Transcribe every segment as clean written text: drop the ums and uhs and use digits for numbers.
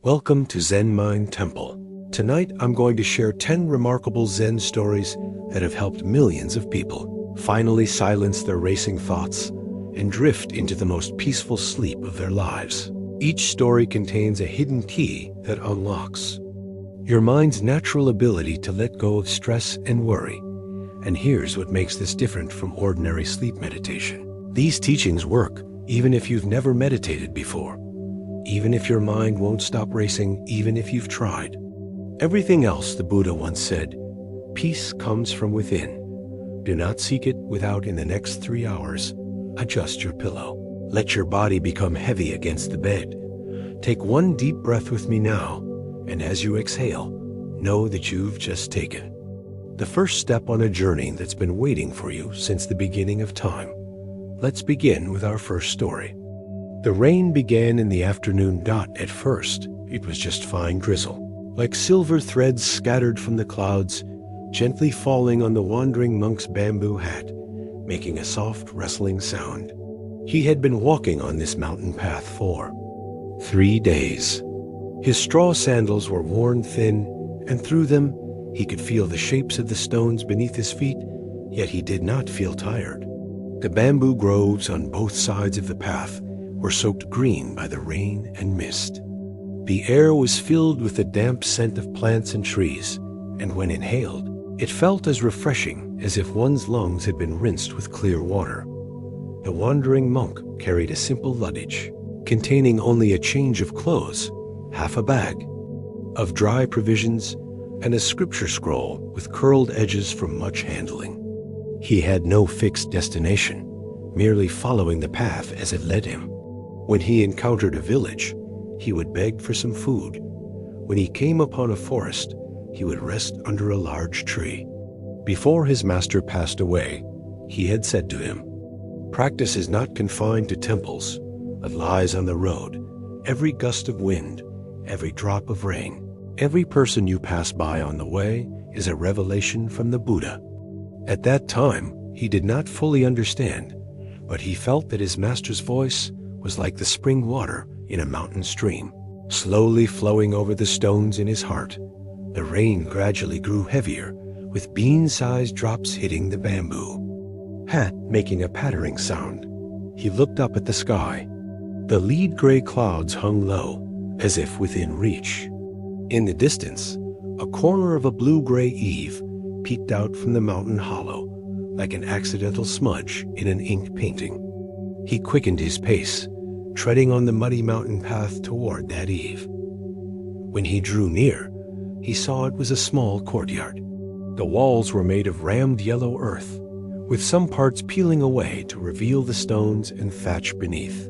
Welcome to Zen Mind Temple. Tonight I'm going to share 10 remarkable Zen stories that have helped millions of people finally silence their racing thoughts and drift into the most peaceful sleep of their lives. Each story contains a hidden key that unlocks your mind's natural ability to let go of stress and worry. And here's what makes this different from ordinary sleep meditation. These teachings work even if you've never meditated before. Even if your mind won't stop racing, even if you've tried. Everything else, the Buddha once said, peace comes from within. Do not seek it without in the next 3 hours. Adjust your pillow. Let your body become heavy against the bed. Take one deep breath with me now, and as you exhale, know that you've just taken the first step on a journey that's been waiting for you since the beginning of time. Let's begin with our first story. The rain began in the afternoon. At first, it was just fine drizzle, like silver threads scattered from the clouds, gently falling on the wandering monk's bamboo hat, making a soft, rustling sound. He had been walking on this mountain path for 3 days. His straw sandals were worn thin, and through them, he could feel the shapes of the stones beneath his feet, yet he did not feel tired. The bamboo groves on both sides of the path were soaked green by the rain and mist. The air was filled with the damp scent of plants and trees, and when inhaled, it felt as refreshing as if one's lungs had been rinsed with clear water. The wandering monk carried a simple luggage, containing only a change of clothes, half a bag of dry provisions, and a scripture scroll with curled edges from much handling. He had no fixed destination, merely following the path as it led him. When he encountered a village, he would beg for some food. When he came upon a forest, he would rest under a large tree. Before his master passed away, he had said to him, "Practice is not confined to temples, but lies on the road. Every gust of wind, every drop of rain, every person you pass by on the way is a revelation from the Buddha." At that time, he did not fully understand, but he felt that his master's voice was like the spring water in a mountain stream, slowly flowing over the stones in his heart. The rain gradually grew heavier, with bean-sized drops hitting the bamboo hat, making a pattering sound. He looked up at the sky. The lead-gray clouds hung low, as if within reach. In the distance, a corner of a blue-gray eave peeked out from the mountain hollow, like an accidental smudge in an ink painting. He quickened his pace, treading on the muddy mountain path toward that eave. When he drew near, he saw it was a small courtyard. The walls were made of rammed yellow earth, with some parts peeling away to reveal the stones and thatch beneath.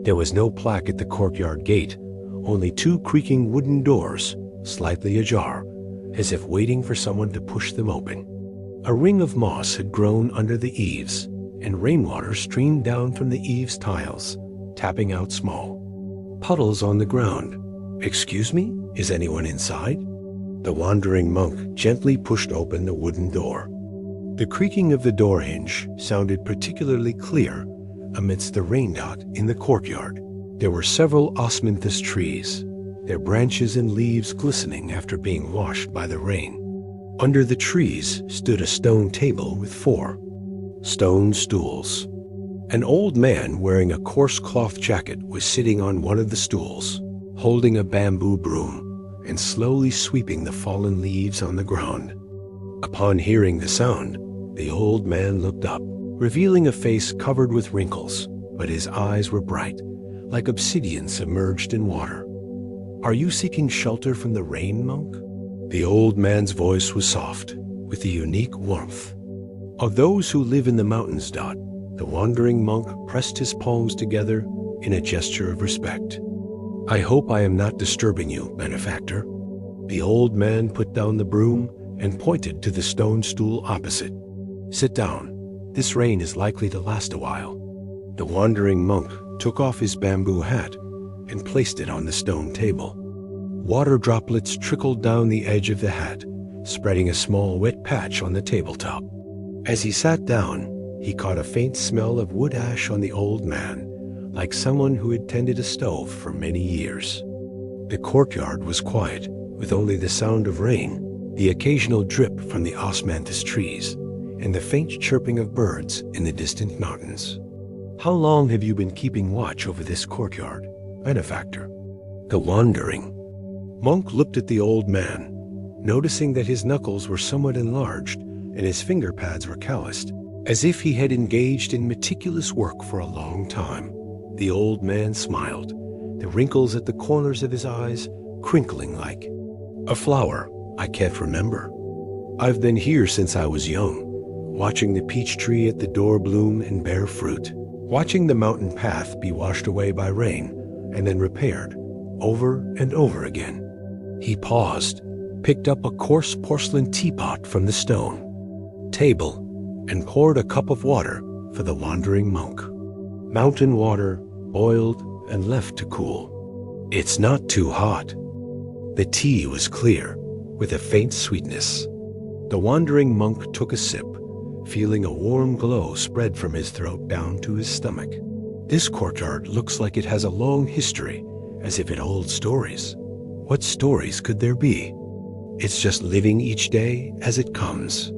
There was no plaque at the courtyard gate, only 2 creaking wooden doors, slightly ajar, as if waiting for someone to push them open. A ring of moss had grown under the eaves, and rainwater streamed down from the eaves tiles, tapping out small puddles on the ground. "Excuse me, is anyone inside?" The wandering monk gently pushed open the wooden door. The creaking of the door hinge sounded particularly clear amidst the rain dot in the courtyard. There were several osmanthus trees, their branches and leaves glistening after being washed by the rain. Under the trees stood a stone table with 4 stone stools. An old man wearing a coarse cloth jacket was sitting on one of the stools, holding a bamboo broom and slowly sweeping the fallen leaves on the ground. Upon hearing the sound, the old man looked up, revealing a face covered with wrinkles, but his eyes were bright, like obsidian submerged in water. "Are you seeking shelter from the rain, monk?" The old man's voice was soft, with a unique warmth. "Of those who live in the mountains." The wandering monk pressed his palms together in a gesture of respect. "I hope I am not disturbing you, benefactor." The old man put down the broom and pointed to the stone stool opposite. "Sit down. This rain is likely to last a while." The wandering monk took off his bamboo hat and placed it on the stone table. Water droplets trickled down the edge of the hat, spreading a small wet patch on the tabletop. As he sat down, he caught a faint smell of wood ash on the old man, like someone who had tended a stove for many years. The courtyard was quiet, with only the sound of rain, the occasional drip from the osmanthus trees, and the faint chirping of birds in the distant mountains. How long have you been keeping watch over this courtyard, benefactor? The wandering monk looked at the old man, noticing that his knuckles were somewhat enlarged and his finger pads were calloused, as if he had engaged in meticulous work for a long time. The old man smiled, the wrinkles at the corners of his eyes crinkling like a flower I can't remember. I've been here since I was young, watching the peach tree at the door bloom and bear fruit, watching the mountain path be washed away by rain and then repaired over and over again. He paused, picked up a coarse porcelain teapot from the stone table, and poured a cup of water for the wandering monk. Mountain water, boiled and left to cool. It's not too hot. The tea was clear, with a faint sweetness. The wandering monk took a sip, feeling a warm glow spread from his throat down to his stomach. This courtyard looks like it has a long history, as if it holds stories. What stories could there be? It's just living each day as it comes.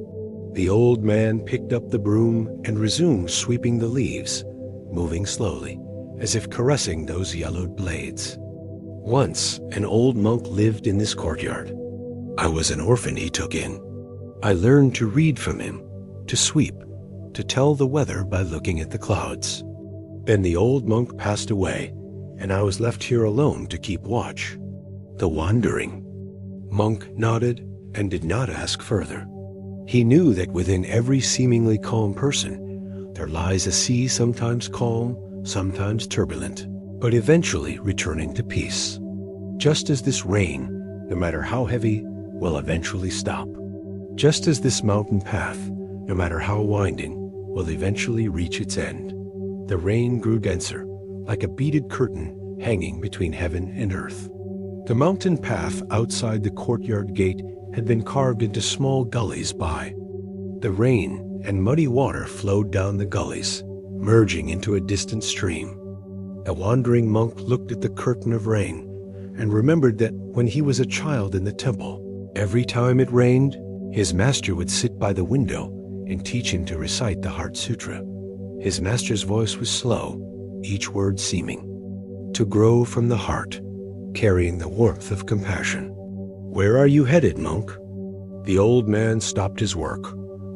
The old man picked up the broom and resumed sweeping the leaves, moving slowly, as if caressing those yellowed blades. Once, an old monk lived in this courtyard. I was an orphan he took in. I learned to read from him, to sweep, to tell the weather by looking at the clouds. Then the old monk passed away, and I was left here alone to keep watch. The wandering monk nodded and did not ask further. He knew that within every seemingly calm person, there lies a sea sometimes calm, sometimes turbulent, but eventually returning to peace. Just as this rain, no matter how heavy, will eventually stop. Just as this mountain path, no matter how winding, will eventually reach its end. The rain grew denser, like a beaded curtain hanging between heaven and earth. The mountain path outside the courtyard gate had been carved into small gullies by. The rain and muddy water flowed down the gullies, merging into a distant stream. A wandering monk looked at the curtain of rain and remembered that when he was a child in the temple, every time it rained, his master would sit by the window and teach him to recite the Heart Sutra. His master's voice was slow, each word seeming to grow from the heart, carrying the warmth of compassion. Where are you headed, monk? The old man stopped his work,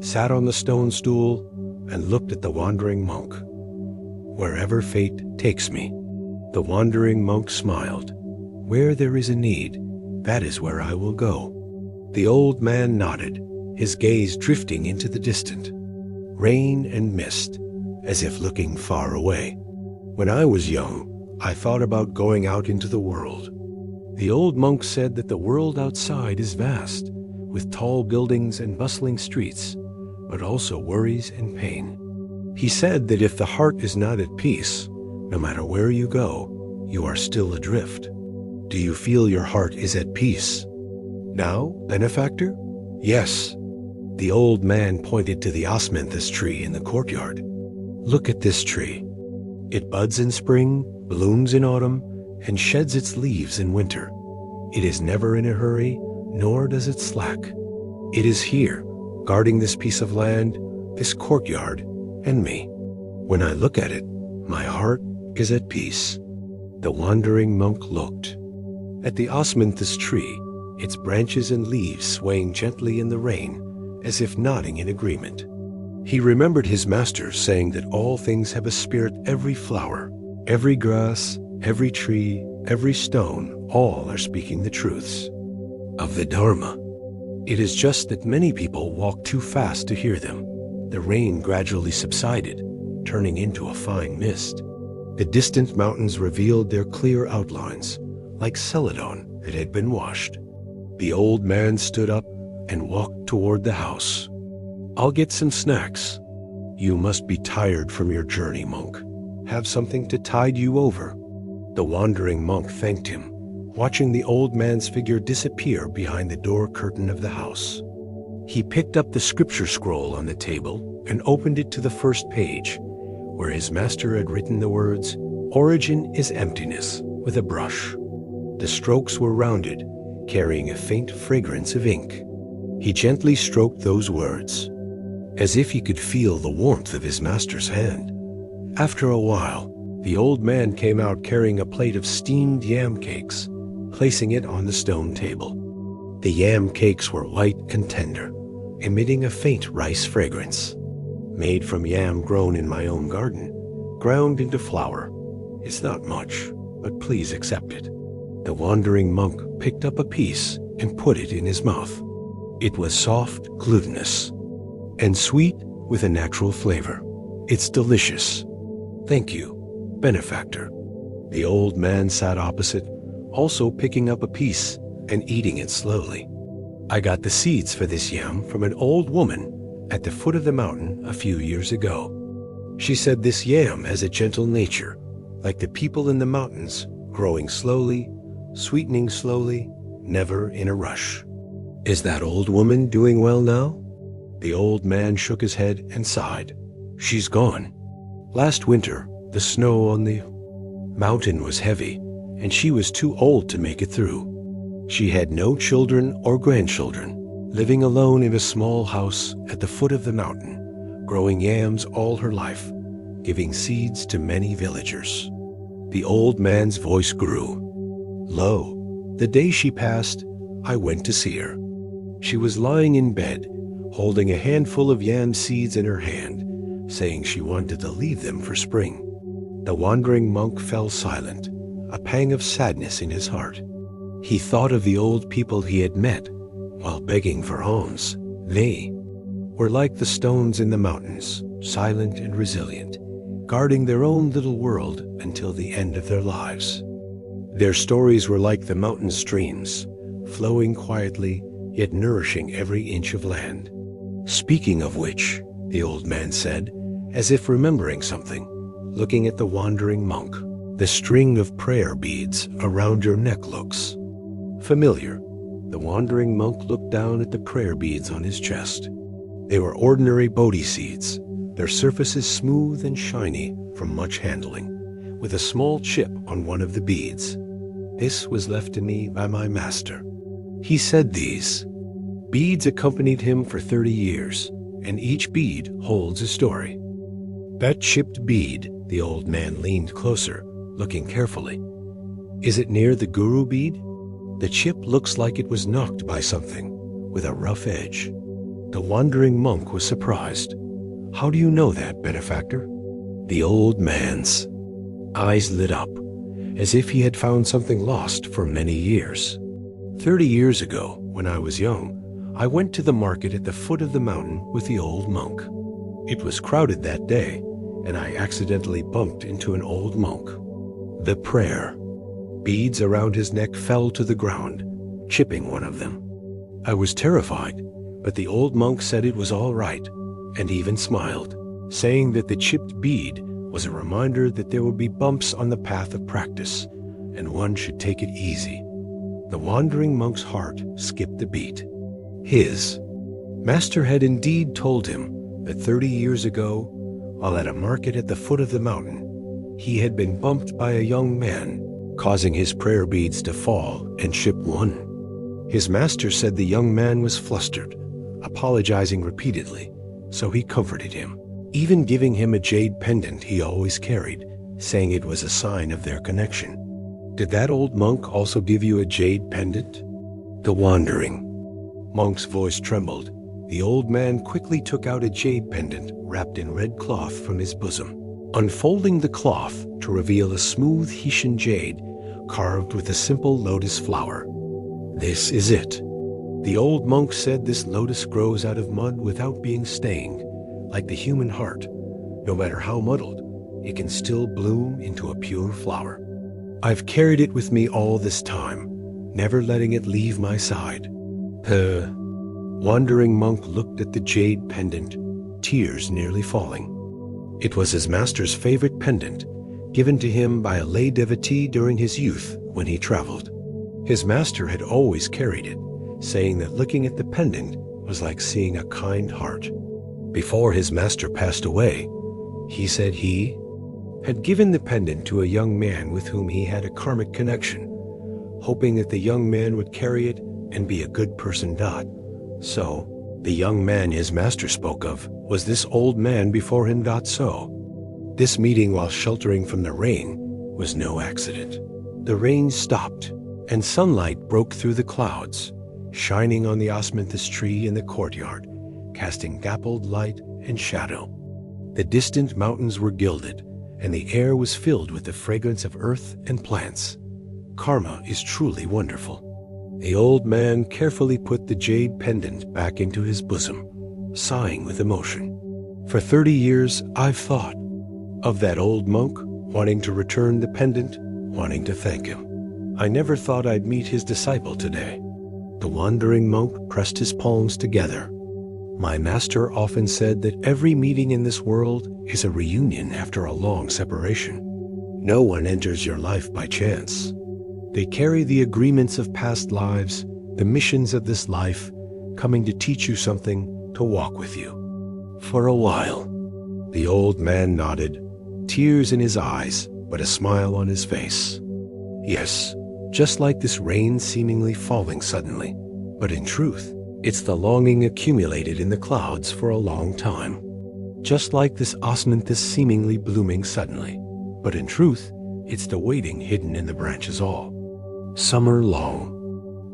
sat on the stone stool, and looked at the wandering monk. Wherever fate takes me. The wandering monk smiled. Where there is a need, that is where I will go. The old man nodded, his gaze drifting into the distant. Rain and mist, as if looking far away. When I was young, I thought about going out into the world. The old monk said that the world outside is vast, with tall buildings and bustling streets, but also worries and pain. He said that if the heart is not at peace, no matter where you go, you are still adrift. Do you feel your heart is at peace? Now, benefactor? Yes. The old man pointed to the osmanthus tree in the courtyard. Look at this tree. It buds in spring, blooms in autumn, and sheds its leaves in winter. It is never in a hurry, nor does it slack. It is here, guarding this piece of land, this courtyard, and me. When I look at it, my heart is at peace. The wandering monk looked at the osmanthus tree, its branches and leaves swaying gently in the rain, as if nodding in agreement. He remembered his master saying that all things have a spirit. Every flower, every grass, every tree, every stone, all are speaking the truths of the Dharma. It is just that many people walk too fast to hear them. The rain gradually subsided, turning into a fine mist. The distant mountains revealed their clear outlines, like celadon that had been washed. The old man stood up and walked toward the house. I'll get some snacks. You must be tired from your journey, monk. Have something to tide you over. The wandering monk thanked him, watching the old man's figure disappear behind the door curtain of the house. He picked up the scripture scroll on the table and opened it to the first page, where his master had written the words, "Origin is emptiness," with a brush. The strokes were rounded, carrying a faint fragrance of ink. He gently stroked those words, as if he could feel the warmth of his master's hand. After a while, the old man came out carrying a plate of steamed yam cakes, placing it on the stone table. The yam cakes were white and tender, emitting a faint rice fragrance. Made from yam grown in my own garden, ground into flour. It's not much, but please accept it. The wandering monk picked up a piece and put it in his mouth. It was soft, glutinous, and sweet with a natural flavor. It's delicious. Thank you, benefactor. The old man sat opposite, also picking up a piece and eating it slowly. I got the seeds for this yam from an old woman at the foot of the mountain a few years ago. She said this yam has a gentle nature, like the people in the mountains, growing slowly, sweetening slowly, never in a rush. Is that old woman doing well now? The old man shook his head and sighed. She's gone. Last winter, the snow on the mountain was heavy, and she was too old to make it through. She had no children or grandchildren, living alone in a small house at the foot of the mountain, growing yams all her life, giving seeds to many villagers. The old man's voice grew. Lo, the day she passed, I went to see her. She was lying in bed, holding a handful of yam seeds in her hand, saying she wanted to leave them for spring. The wandering monk fell silent, a pang of sadness in his heart. He thought of the old people he had met while begging for alms. They were like the stones in the mountains, silent and resilient, guarding their own little world until the end of their lives. Their stories were like the mountain streams, flowing quietly, yet nourishing every inch of land. Speaking of which, the old man said, as if remembering something, looking at the wandering monk, the string of prayer beads around your neck looks familiar. The wandering monk looked down at the prayer beads on his chest. They were ordinary Bodhi seeds, their surfaces smooth and shiny from much handling, with a small chip on one of the beads. This was left to me by my master. He said these beads accompanied him for 30 years, and each bead holds a story. That chipped bead, the old man leaned closer, looking carefully. Is it near the guru bead? The chip looks like it was knocked by something, with a rough edge. The wandering monk was surprised. How do you know that, benefactor? The old man's eyes lit up, as if he had found something lost for many years. 30 years ago, when I was young, I went to the market at the foot of the mountain with the old monk. It was crowded that day, and I accidentally bumped into an old monk. The prayer beads around his neck fell to the ground, chipping one of them. I was terrified, but the old monk said it was all right, and even smiled, saying that the chipped bead was a reminder that there would be bumps on the path of practice, and one should take it easy. The wandering monk's heart skipped a beat. His master had indeed told him that 30 years ago, while at a market at the foot of the mountain, he had been bumped by a young man, causing his prayer beads to fall and chip one. His master said the young man was flustered, apologizing repeatedly, so he comforted him, even giving him a jade pendant he always carried, saying it was a sign of their connection. Did that old monk also give you a jade pendant? The wandering monk's voice trembled. The old man quickly took out a jade pendant wrapped in red cloth from his bosom, unfolding the cloth to reveal a smooth Hessian jade carved with a simple lotus flower. This is it. The old monk said this lotus grows out of mud without being stained, like the human heart. No matter how muddled, it can still bloom into a pure flower. I've carried it with me all this time, never letting it leave my side. The wandering monk looked at the jade pendant, tears nearly falling. It was his master's favorite pendant, given to him by a lay devotee during his youth when he traveled. His master had always carried it, saying that looking at the pendant was like seeing a kind heart. Before his master passed away, he said he had given the pendant to a young man with whom he had a karmic connection, hoping that the young man would carry it and be a good person. So, the young man his master spoke of was this old man before him. So, this meeting while sheltering from the rain was no accident. The rain stopped, and sunlight broke through the clouds, shining on the osmanthus tree in the courtyard, casting dappled light and shadow. The distant mountains were gilded, and the air was filled with the fragrance of earth and plants. Karma is truly wonderful. The old man carefully put the jade pendant back into his bosom, sighing with emotion. For 30 years, I've thought of that old monk, wanting to return the pendant, wanting to thank him. I never thought I'd meet his disciple today. The wandering monk pressed his palms together. My master often said that every meeting in this world is a reunion after a long separation. No one enters your life by chance. They carry the agreements of past lives, the missions of this life, coming to teach you something, to walk with you. For a while, the old man nodded, tears in his eyes, but a smile on his face. Yes, just like this rain seemingly falling suddenly, but in truth, it's the longing accumulated in the clouds for a long time. Just like this osmanthus seemingly blooming suddenly, but in truth, it's the waiting hidden in the branches all summer long.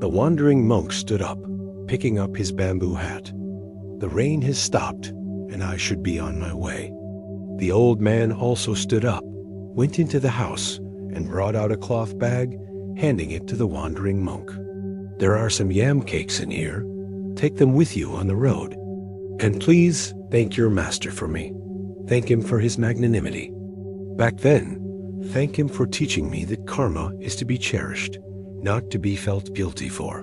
The wandering monk stood up, picking up his bamboo hat. The rain has stopped, and I should be on my way. The old man also stood up, went into the house, and brought out a cloth bag, handing it to the wandering monk. There are some yam cakes in here. Take them with you on the road. And please thank your master for me. Thank him for his magnanimity. Back then, thank him for teaching me that karma is to be cherished, not to be felt guilty for.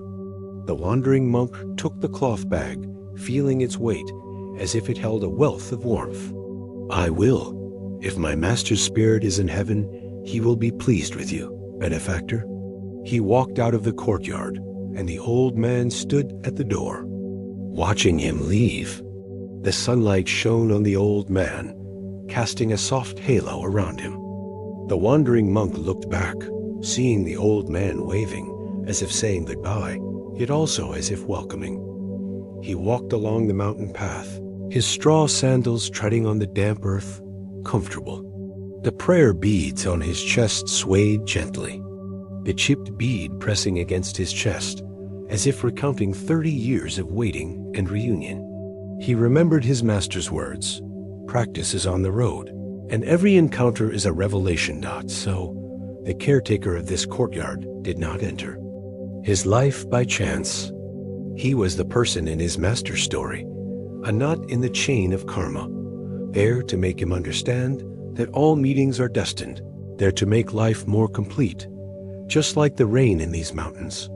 The wandering monk took the cloth bag, feeling its weight as if it held a wealth of warmth. I will. If my master's spirit is in heaven, he will be pleased with you, benefactor. He walked out of the courtyard, and the old man stood at the door, watching him leave. The sunlight shone on the old man, casting a soft halo around him. The wandering monk looked back, seeing the old man waving, as if saying goodbye, yet also as if welcoming. He walked along the mountain path, his straw sandals treading on the damp earth, comfortable. The prayer beads on his chest swayed gently, the chipped bead pressing against his chest, as if recounting 30 years of waiting and reunion. He remembered his master's words, practice is on the road, and every encounter is a revelation. So, the caretaker of this courtyard did not enter. His life by chance. He was the person in his master's story, a knot in the chain of karma, there to make him understand that all meetings are destined, there to make life more complete, just like the rain in these mountains,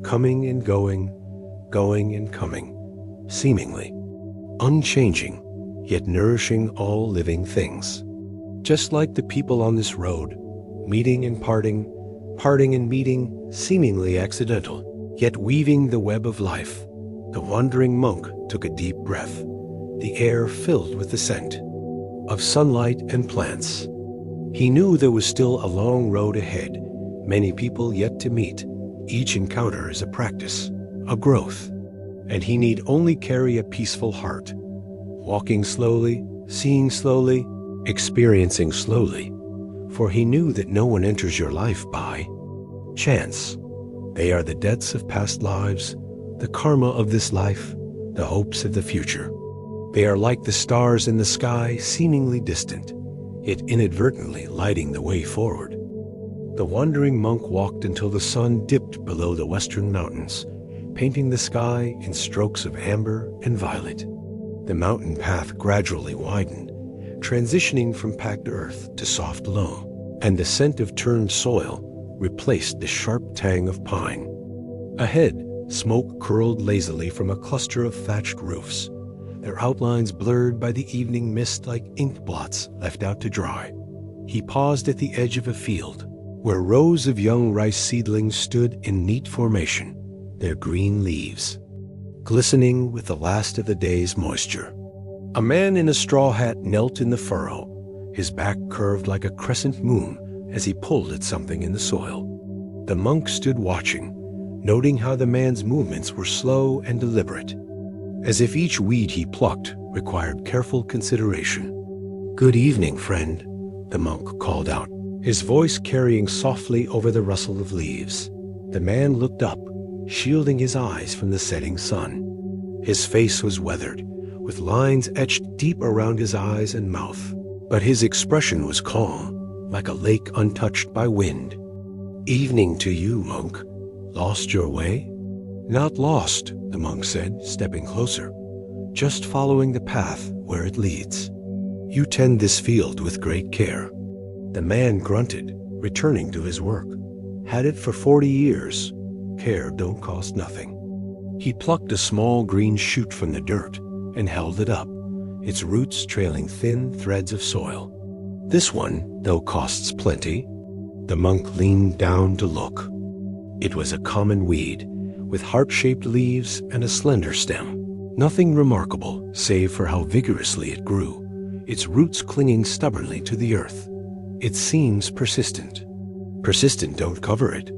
coming and going, going and coming, seemingly unchanging, yet nourishing all living things. Just like the people on this road, meeting and parting, parting and meeting, seemingly accidental, yet weaving the web of life. The wandering monk took a deep breath, the air filled with the scent of sunlight and plants. He knew there was still a long road ahead, many people yet to meet. Each encounter is a practice, a growth, and he need only carry a peaceful heart, walking slowly, seeing slowly, experiencing slowly, for he knew that no one enters your life by chance. They are the debts of past lives, the karma of this life, the hopes of the future. They are like the stars in the sky, seemingly distant, yet inadvertently lighting the way forward. The wandering monk walked until the sun dipped below the western mountains, painting the sky in strokes of amber and violet. The mountain path gradually widened, transitioning from packed earth to soft loam, and the scent of turned soil replaced the sharp tang of pine. Ahead, smoke curled lazily from a cluster of thatched roofs, their outlines blurred by the evening mist like ink blots left out to dry. He paused at the edge of a field, where rows of young rice seedlings stood in neat formation, their green leaves glistening with the last of the day's moisture. A man in a straw hat knelt in the furrow, his back curved like a crescent moon as he pulled at something in the soil. The monk stood watching, noting how the man's movements were slow and deliberate, as if each weed he plucked required careful consideration. "Good evening, friend," the monk called out, his voice carrying softly over the rustle of leaves. The man looked up, shielding his eyes from the setting sun. His face was weathered, with lines etched deep around his eyes and mouth, but his expression was calm, like a lake untouched by wind. "Evening to you, monk. Lost your way?" "Not lost," the monk said, stepping closer. "Just following the path where it leads. You tend this field with great care." The man grunted, returning to his work. "Had it for 40 years. Care don't cost nothing." He plucked a small green shoot from the dirt and held it up, its roots trailing thin threads of soil. "This one, though, costs plenty." The monk leaned down to look. It was a common weed, with heart-shaped leaves and a slender stem. Nothing remarkable, save for how vigorously it grew, its roots clinging stubbornly to the earth. "It seems persistent." "Persistent don't cover it."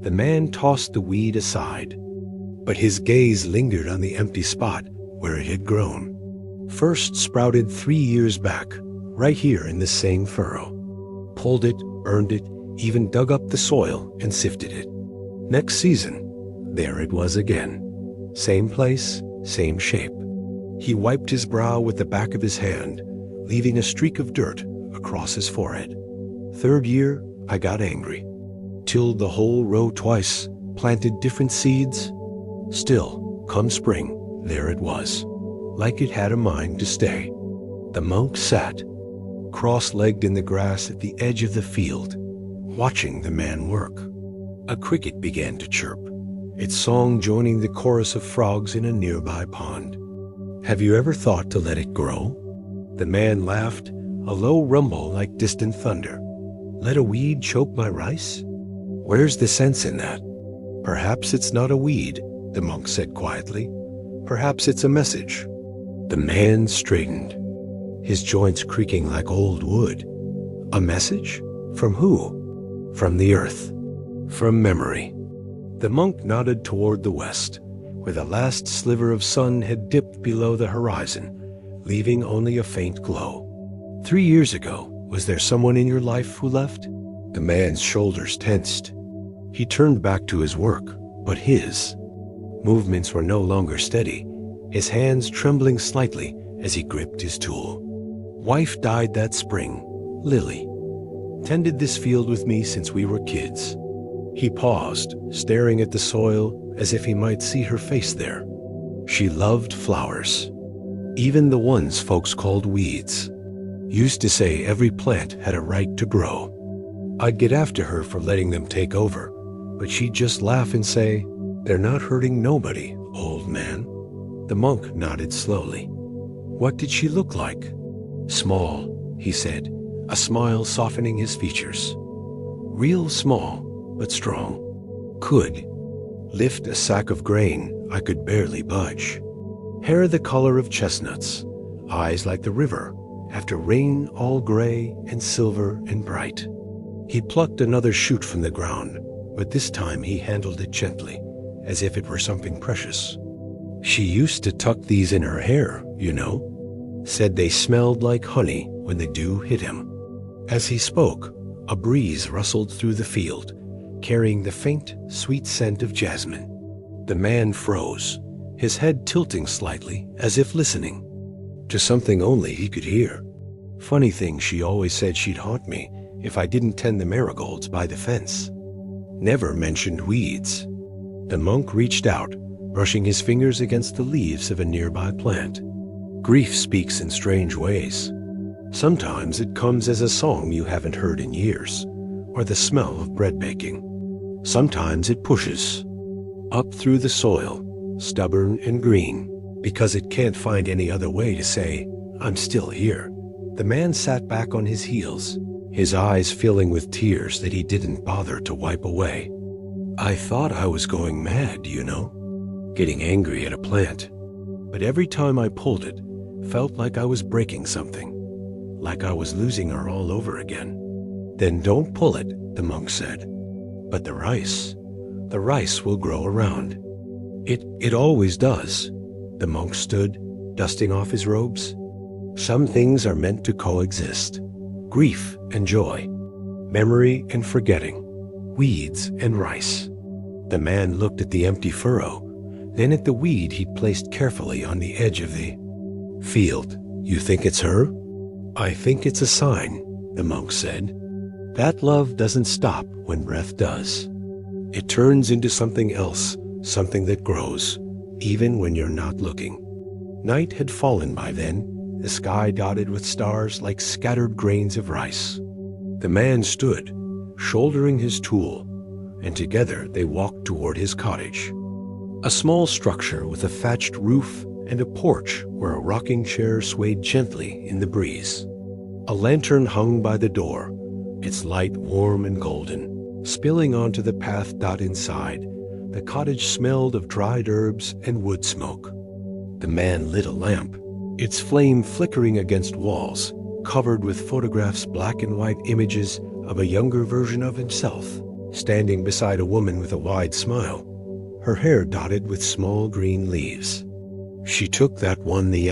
The man tossed the weed aside, but his gaze lingered on the empty spot where it had grown. "First sprouted 3 years back, right here in this same furrow. Pulled it, burned it, even dug up the soil and sifted it. Next season, there it was again. Same place, same shape." He wiped his brow with the back of his hand, leaving a streak of dirt across his forehead. "Third year, I got angry. Tilled the whole row twice, planted different seeds. Still, come spring, there it was, like it had a mind to stay." The monk sat, cross-legged in the grass at the edge of the field, watching the man work. A cricket began to chirp, its song joining the chorus of frogs in a nearby pond. "Have you ever thought to let it grow?" The man laughed, a low rumble like distant thunder. "Let a weed choke my rice? Where's the sense in that?" "Perhaps it's not a weed," the monk said quietly. "Perhaps it's a message." The man straightened, his joints creaking like old wood. "A message? From who?" "From the earth. From memory." The monk nodded toward the west, where the last sliver of sun had dipped below the horizon, leaving only a faint glow. 3 years ago, was there someone in your life who left?" The man's shoulders tensed. He turned back to his work, but his movements were no longer steady, his hands trembling slightly as he gripped his tool. "Wife died that spring, Lily. Tended this field with me since we were kids." He paused, staring at the soil as if he might see her face there. "She loved flowers, even the ones folks called weeds. Used to say every plant had a right to grow. I'd get after her for letting them take over, but she'd just laugh and say, 'They're not hurting nobody, old man.'" The monk nodded slowly. "What did she look like?" "Small," he said, a smile softening his features. "Real small, but strong. Could lift a sack of grain I could barely budge. Hair the color of chestnuts, eyes like the river, after rain all gray and silver and bright." He plucked another shoot from the ground, but this time he handled it gently, as if it were something precious. "She used to tuck these in her hair, you know. Said they smelled like honey when the dew hit him." As he spoke, a breeze rustled through the field, carrying the faint, sweet scent of jasmine. The man froze, his head tilting slightly as if listening to something only he could hear. "Funny thing, she always said she'd haunt me if I didn't tend the marigolds by the fence. Never mentioned weeds." The monk reached out, brushing his fingers against the leaves of a nearby plant. "Grief speaks in strange ways. Sometimes it comes as a song you haven't heard in years, or the smell of bread baking. Sometimes it pushes up through the soil, stubborn and green, because it can't find any other way to say, 'I'm still here.'" The man sat back on his heels, his eyes filling with tears that he didn't bother to wipe away. "I thought I was going mad, you know, getting angry at a plant. But every time I pulled it, felt like I was breaking something, like I was losing her all over again." "Then don't pull it," the monk said. But the rice will grow around. It always does. The monk stood, dusting off his robes. Some things are meant to coexist. Grief and joy, memory and forgetting, weeds and rice. The man looked at the empty furrow, then at the weed he'd placed carefully on the edge of the field. You think it's her? I think it's a sign, the monk said. That love doesn't stop when breath does. It turns into something else, something that grows, even when you're not looking. Night had fallen by then, the sky dotted with stars like scattered grains of rice. The man stood, shouldering his tool, and together they walked toward his cottage. A small structure with a thatched roof and a porch where a rocking chair swayed gently in the breeze. A lantern hung by the door, its light warm and golden, spilling onto the path. Inside, the cottage smelled of dried herbs and wood smoke. The man lit a lamp, its flame flickering against walls, covered with photographs, black and white images of a younger version of himself, standing beside a woman with a wide smile, her hair dotted with small green leaves. She took that one the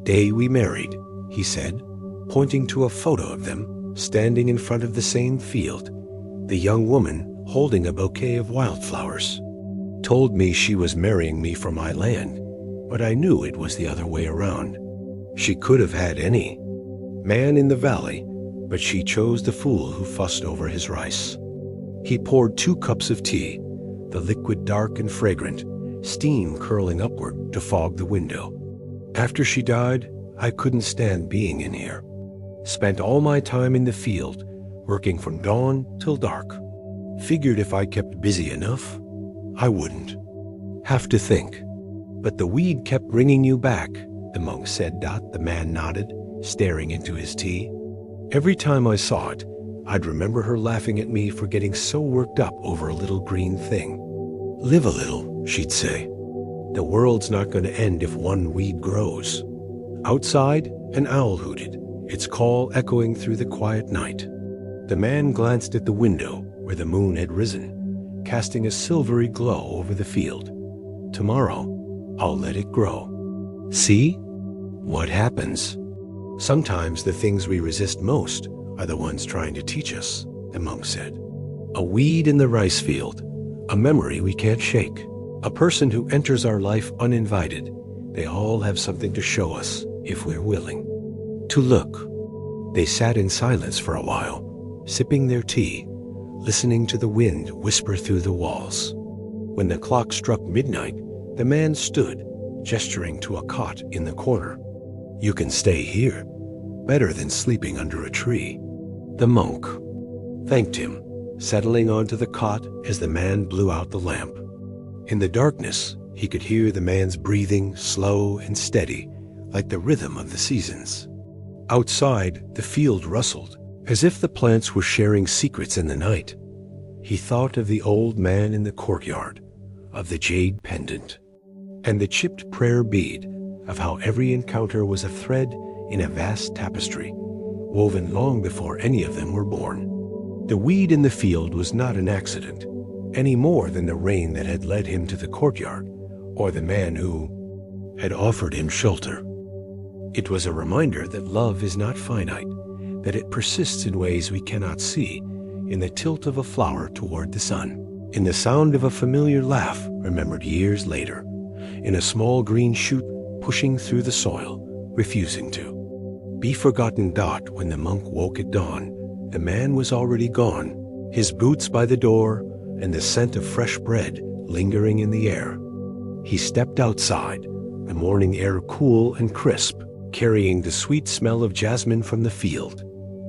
day we married, he said, pointing to a photo of them standing in front of the same field. The young woman, holding a bouquet of wildflowers, told me she was marrying me for my land, but I knew it was the other way around. She could have had any man in the valley, but she chose the fool who fussed over his rice. He poured 2 cups of tea, the liquid dark and fragrant, steam curling upward to fog the window. After she died, I couldn't stand being in here. Spent all my time in the field, working from dawn till dark. Figured if I kept busy enough, I wouldn't have to think. But the weed kept bringing you back, the monk said. The man nodded, staring into his tea. Every time I saw it, I'd remember her laughing at me for getting so worked up over a little green thing. Live a little, she'd say. The world's not going to end if one weed grows. Outside, an owl hooted, its call echoing through the quiet night. The man glanced at the window where the moon had risen, casting a silvery glow over the field. Tomorrow, I'll let it grow. See what happens. Sometimes the things we resist most are the ones trying to teach us, the monk said. A weed in the rice field, a memory we can't shake, a person who enters our life uninvited. They all have something to show us if we're willing to look. They sat in silence for a while, sipping their tea, listening to the wind whisper through the walls. When the clock struck midnight, the man stood, gesturing to a cot in the corner. You can stay here, better than sleeping under a tree. The monk thanked him, settling onto the cot as the man blew out the lamp. In the darkness, he could hear the man's breathing, slow and steady, like the rhythm of the seasons. Outside, the field rustled, as if the plants were sharing secrets in the night. He thought of the old man in the courtyard, of the jade pendant, and the chipped prayer bead, of how every encounter was a thread in a vast tapestry, woven long before any of them were born. The weed in the field was not an accident, any more than the rain that had led him to the courtyard, or the man who had offered him shelter. It was a reminder that love is not finite, that it persists in ways we cannot see, in the tilt of a flower toward the sun, in the sound of a familiar laugh remembered years later, in a small green shoot pushing through the soil, refusing to be forgotten. When the monk woke at dawn, the man was already gone, his boots by the door and the scent of fresh bread lingering in the air. He stepped outside, the morning air cool and crisp, carrying the sweet smell of jasmine from the field.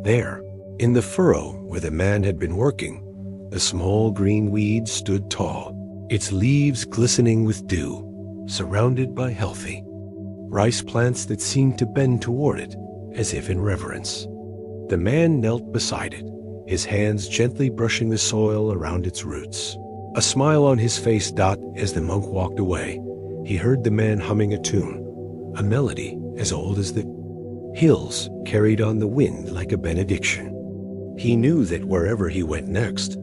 There, in the furrow where the man had been working, the small green weed stood tall, its leaves glistening with dew, surrounded by healthy rice plants that seemed to bend toward it, as if in reverence. The man knelt beside it, his hands gently brushing the soil around its roots. A smile on his face. As the monk walked away, he heard the man humming a tune, a melody as old as the hills carried on the wind like a benediction. He knew that wherever he went next,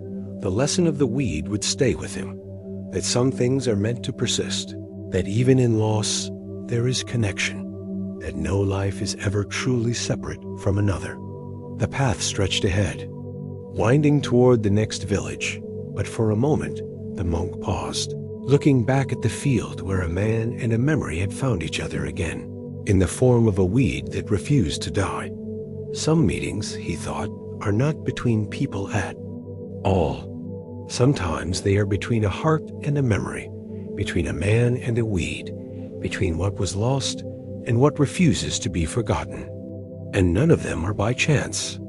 The lesson of the weed would stay with him, that some things are meant to persist, that even in loss, there is connection, that no life is ever truly separate from another. The path stretched ahead, winding toward the next village, but for a moment, the monk paused, looking back at the field where a man and a memory had found each other again, in the form of a weed that refused to die. Some meetings, he thought, are not between people at all. Sometimes they are between a heart and a memory, between a man and a weed, between what was lost and what refuses to be forgotten. And none of them are by chance.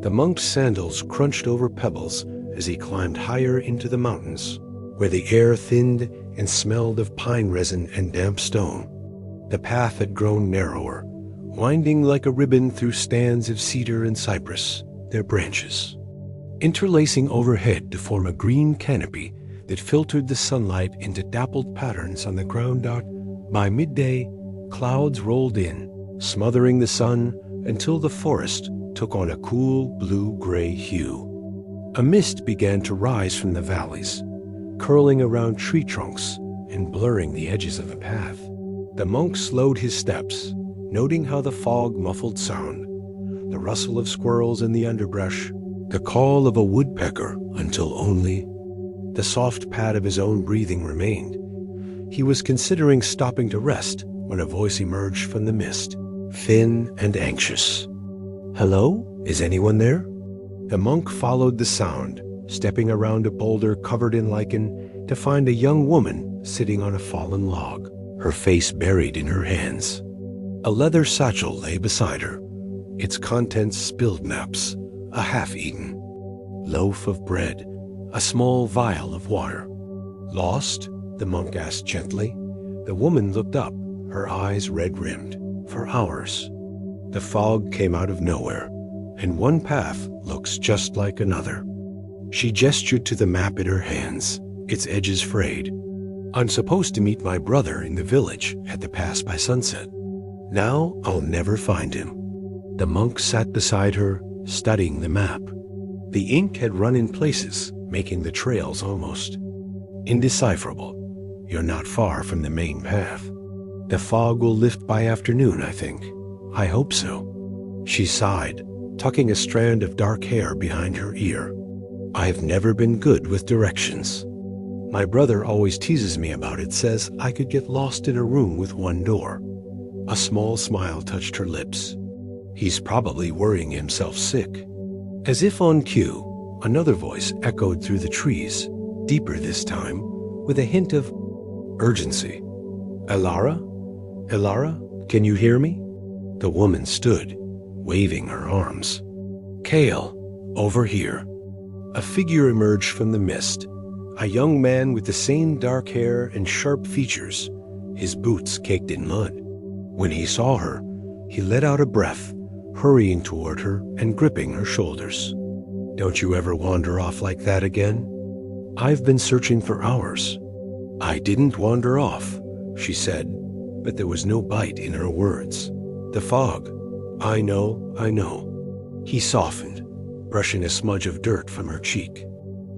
The monk's sandals crunched over pebbles as he climbed higher into the mountains, where the air thinned and smelled of pine resin and damp stone. The path had grown narrower, winding like a ribbon through stands of cedar and cypress, their branches interlacing overhead to form a green canopy that filtered the sunlight into dappled patterns on the ground. By midday, clouds rolled in, smothering the sun until the forest took on a cool blue-gray hue. A mist began to rise from the valleys, curling around tree trunks and blurring the edges of the path. The monk slowed his steps, noting how the fog muffled sound, the rustle of squirrels in the underbrush, the call of a woodpecker, until only the soft pad of his own breathing remained. He was considering stopping to rest when a voice emerged from the mist, thin and anxious. "Hello? Is anyone there?" The monk followed the sound, stepping around a boulder covered in lichen to find a young woman sitting on a fallen log, her face buried in her hands. A leather satchel lay beside her, its contents spilled naps, a half-eaten loaf of bread, a small vial of water. "Lost?" the monk asked gently. The woman looked up, her eyes red-rimmed. "For hours. The fog came out of nowhere, and one path looks just like another." She gestured to the map in her hands, its edges frayed. "I'm supposed to meet my brother in the village at the pass by sunset. Now I'll never find him." The monk sat beside her, studying the map. The ink had run in places, making the trails almost indecipherable. "You're not far from the main path. The fog will lift by afternoon, I think. I hope so." She sighed, tucking a strand of dark hair behind her ear. "I've never been good with directions. My brother always teases me about it, says I could get lost in a room with one door." A small smile touched her lips. "He's probably worrying himself sick." As if on cue, another voice echoed through the trees, deeper this time, with a hint of urgency. "Elara? Elara, can you hear me?" The woman stood, waving her arms. "Kale, over here." A figure emerged from the mist, a young man with the same dark hair and sharp features, his boots caked in mud. When he saw her, he let out a breath, hurrying toward her and gripping her shoulders. "Don't you ever wander off like that again?" "I've been searching for hours." "I didn't wander off," she said, but there was no bite in her words. "The fog. I know. He softened, brushing a smudge of dirt from her cheek.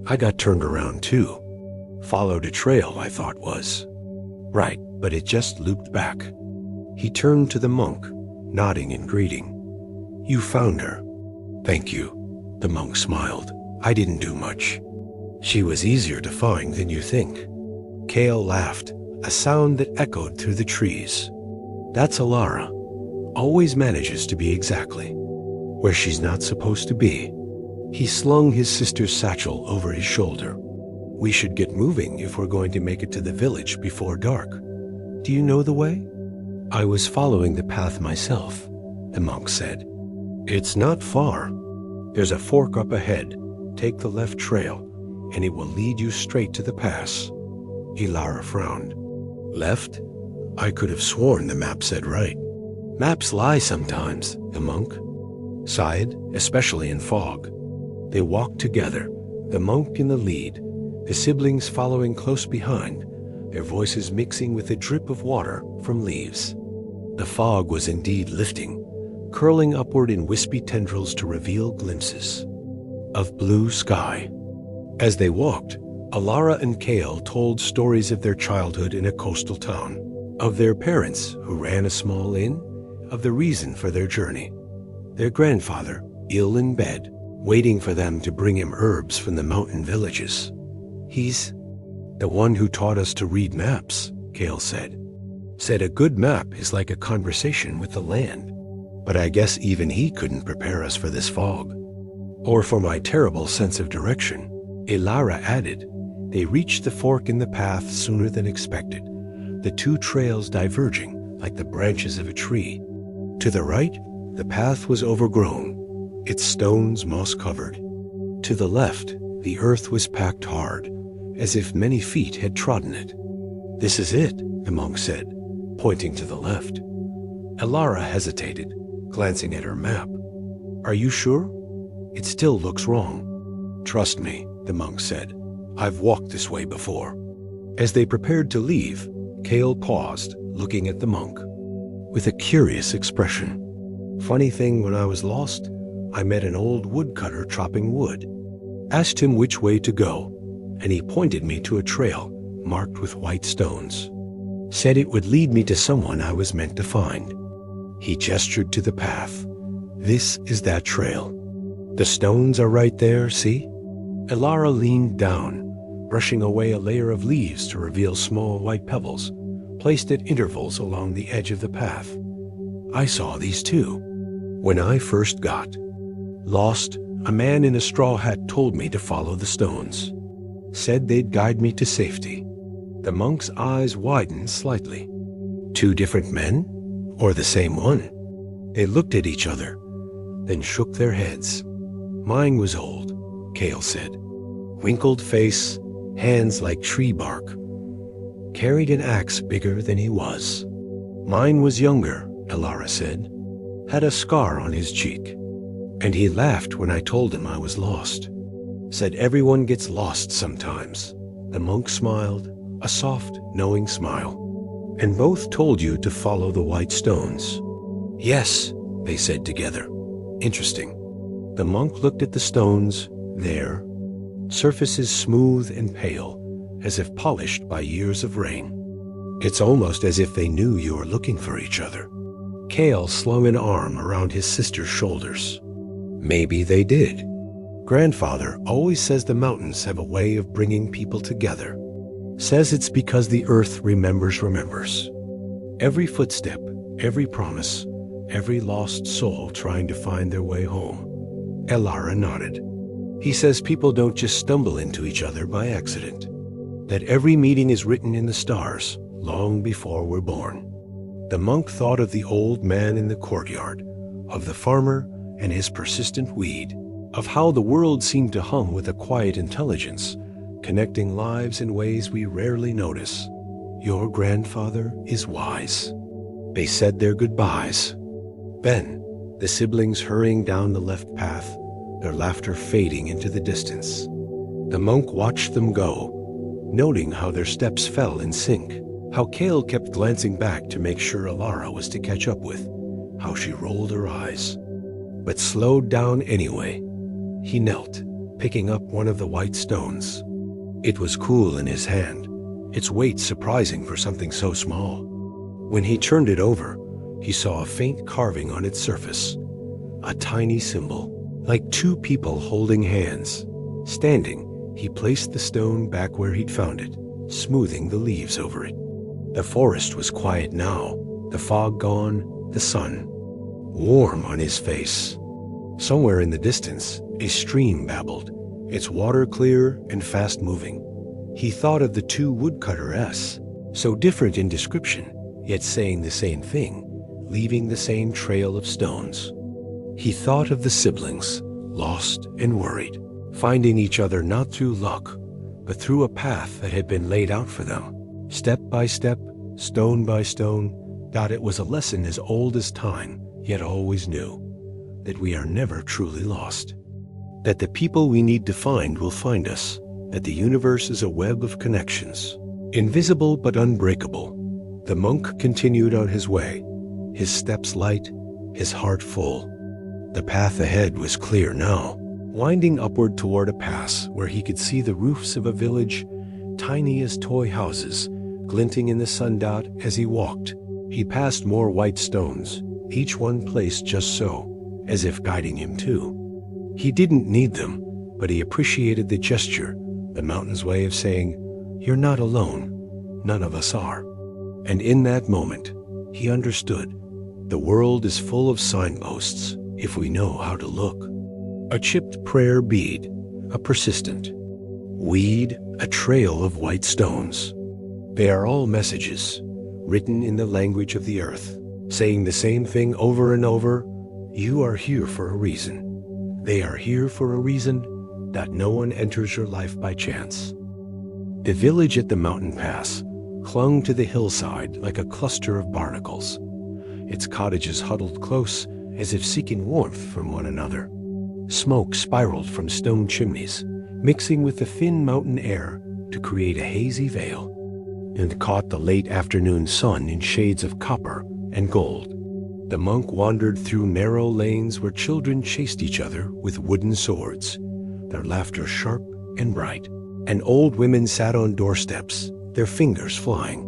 "I got turned around too. Followed a trail I thought was right, but it just looped back." He turned to the monk, nodding in greeting. "You found her." "Thank you," the monk smiled. "I didn't do much." "She was easier to find than you think." Kale laughed, a sound that echoed through the trees. "That's Elara. Always manages to be exactly where she's not supposed to be." He slung his sister's satchel over his shoulder. "We should get moving if we're going to make it to the village before dark. Do you know the way?" "I was following the path myself," the monk said. "It's not far. There's a fork up ahead. Take the left trail, and it will lead you straight to the pass." Elara frowned. "Left? I could have sworn the map said right." "Maps lie sometimes," the monk sighed, especially in fog. They walked together, the monk in the lead, the siblings following close behind, their voices mixing with the drip of water from leaves. The fog was indeed lifting, curling upward in wispy tendrils to reveal glimpses of blue sky. As they walked, Alara and Kale told stories of their childhood in a coastal town, of their parents who ran a small inn, of the reason for their journey. Their grandfather, ill in bed, waiting for them to bring him herbs from the mountain villages. "He's the one who taught us to read maps," Kale said. Said a good map is like a conversation with the land. But I guess even he couldn't prepare us for this fog. Or for my terrible sense of direction. Alara added, they reached the fork in the path sooner than expected, the two trails diverging like the branches of a tree. To the right, the path was overgrown, its stones moss-covered. To the left, the earth was packed hard, as if many feet had trodden it. "This is it," the monk said, pointing to the left. Alara hesitated, glancing at her map. "Are you sure? It still looks wrong." "Trust me," the monk said. "I've walked this way before." As they prepared to leave, Kale paused, looking at the monk, with a curious expression. "Funny thing, when I was lost, I met an old woodcutter chopping wood. Asked him which way to go, and he pointed me to a trail marked with white stones. Said it would lead me to someone I was meant to find. He gestured to the path. This is that trail. The stones are right there, see?" Alara leaned down, brushing away a layer of leaves to reveal small white pebbles, placed at intervals along the edge of the path. "I saw these too. When I first got lost, a man in a straw hat told me to follow the stones. Said they'd guide me to safety." The monk's eyes widened slightly. "Two different men? Or the same one?" They looked at each other, then shook their heads. "Mine was old," Kale said. "Wrinkled face, hands like tree bark. Carried an axe bigger than he was. Mine was younger," Alara said. "Had a scar on his cheek. And he laughed when I told him I was lost. Said everyone gets lost sometimes." The monk smiled, a soft, knowing smile. "And both told you to follow the white stones." "Yes," they said together. "Interesting." The monk looked at the stones, there, surfaces smooth and pale, as if polished by years of rain. "It's almost as if they knew you were looking for each other." Kale slung an arm around his sister's shoulders. "Maybe they did. Grandfather always says the mountains have a way of bringing people together. Says it's because the earth remembers. Every footstep, every promise, every lost soul trying to find their way home." Alara nodded. "He says people don't just stumble into each other by accident. That every meeting is written in the stars, long before we're born." The monk thought of the old man in the courtyard, of the farmer and his persistent weed, of how the world seemed to hum with a quiet intelligence, connecting lives in ways we rarely notice. "Your grandfather is wise." They said their goodbyes. Ben, the siblings hurrying down the left path, their laughter fading into the distance. The monk watched them go, noting how their steps fell in sync, how Kale kept glancing back to make sure Alara was to catch up with, how she rolled her eyes, but slowed down anyway. He knelt, picking up one of the white stones. It was cool in his hand, its weight surprising for something so small. When he turned it over, he saw a faint carving on its surface, a tiny symbol, like two people holding hands. Standing, he placed the stone back where he'd found it, smoothing the leaves over it. The forest was quiet now, the fog gone, the sun warm on his face. Somewhere in the distance, a stream babbled, its water clear and fast-moving. He thought of the two woodcutter-s, so different in description, yet saying the same thing, leaving the same trail of stones. He thought of the siblings, lost and worried, finding each other not through luck, but through a path that had been laid out for them. Step by step, stone by stone, it was a lesson as old as time, yet always new, that we are never truly lost. That the people we need to find will find us, that the universe is a web of connections, invisible but unbreakable. The monk continued on his way, his steps light, his heart full. The path ahead was clear now, winding upward toward a pass where he could see the roofs of a village, tiny as toy houses, glinting in the sundial as he walked. He passed more white stones, each one placed just so, as if guiding him too. He didn't need them, but he appreciated the gesture, the mountain's way of saying, "You're not alone. None of us are." And in that moment, he understood. The world is full of signposts if we know how to look. A chipped prayer bead, a persistent weed, a trail of white stones. They are all messages, written in the language of the earth, saying the same thing over and over. You are here for a reason. They are here for a reason that no one enters your life by chance. The village at the mountain pass clung to the hillside like a cluster of barnacles, its cottages huddled close as if seeking warmth from one another. Smoke spiraled from stone chimneys, mixing with the thin mountain air to create a hazy veil, and caught the late afternoon sun in shades of copper and gold. The monk wandered through narrow lanes where children chased each other with wooden swords, their laughter sharp and bright, and old women sat on doorsteps, their fingers flying.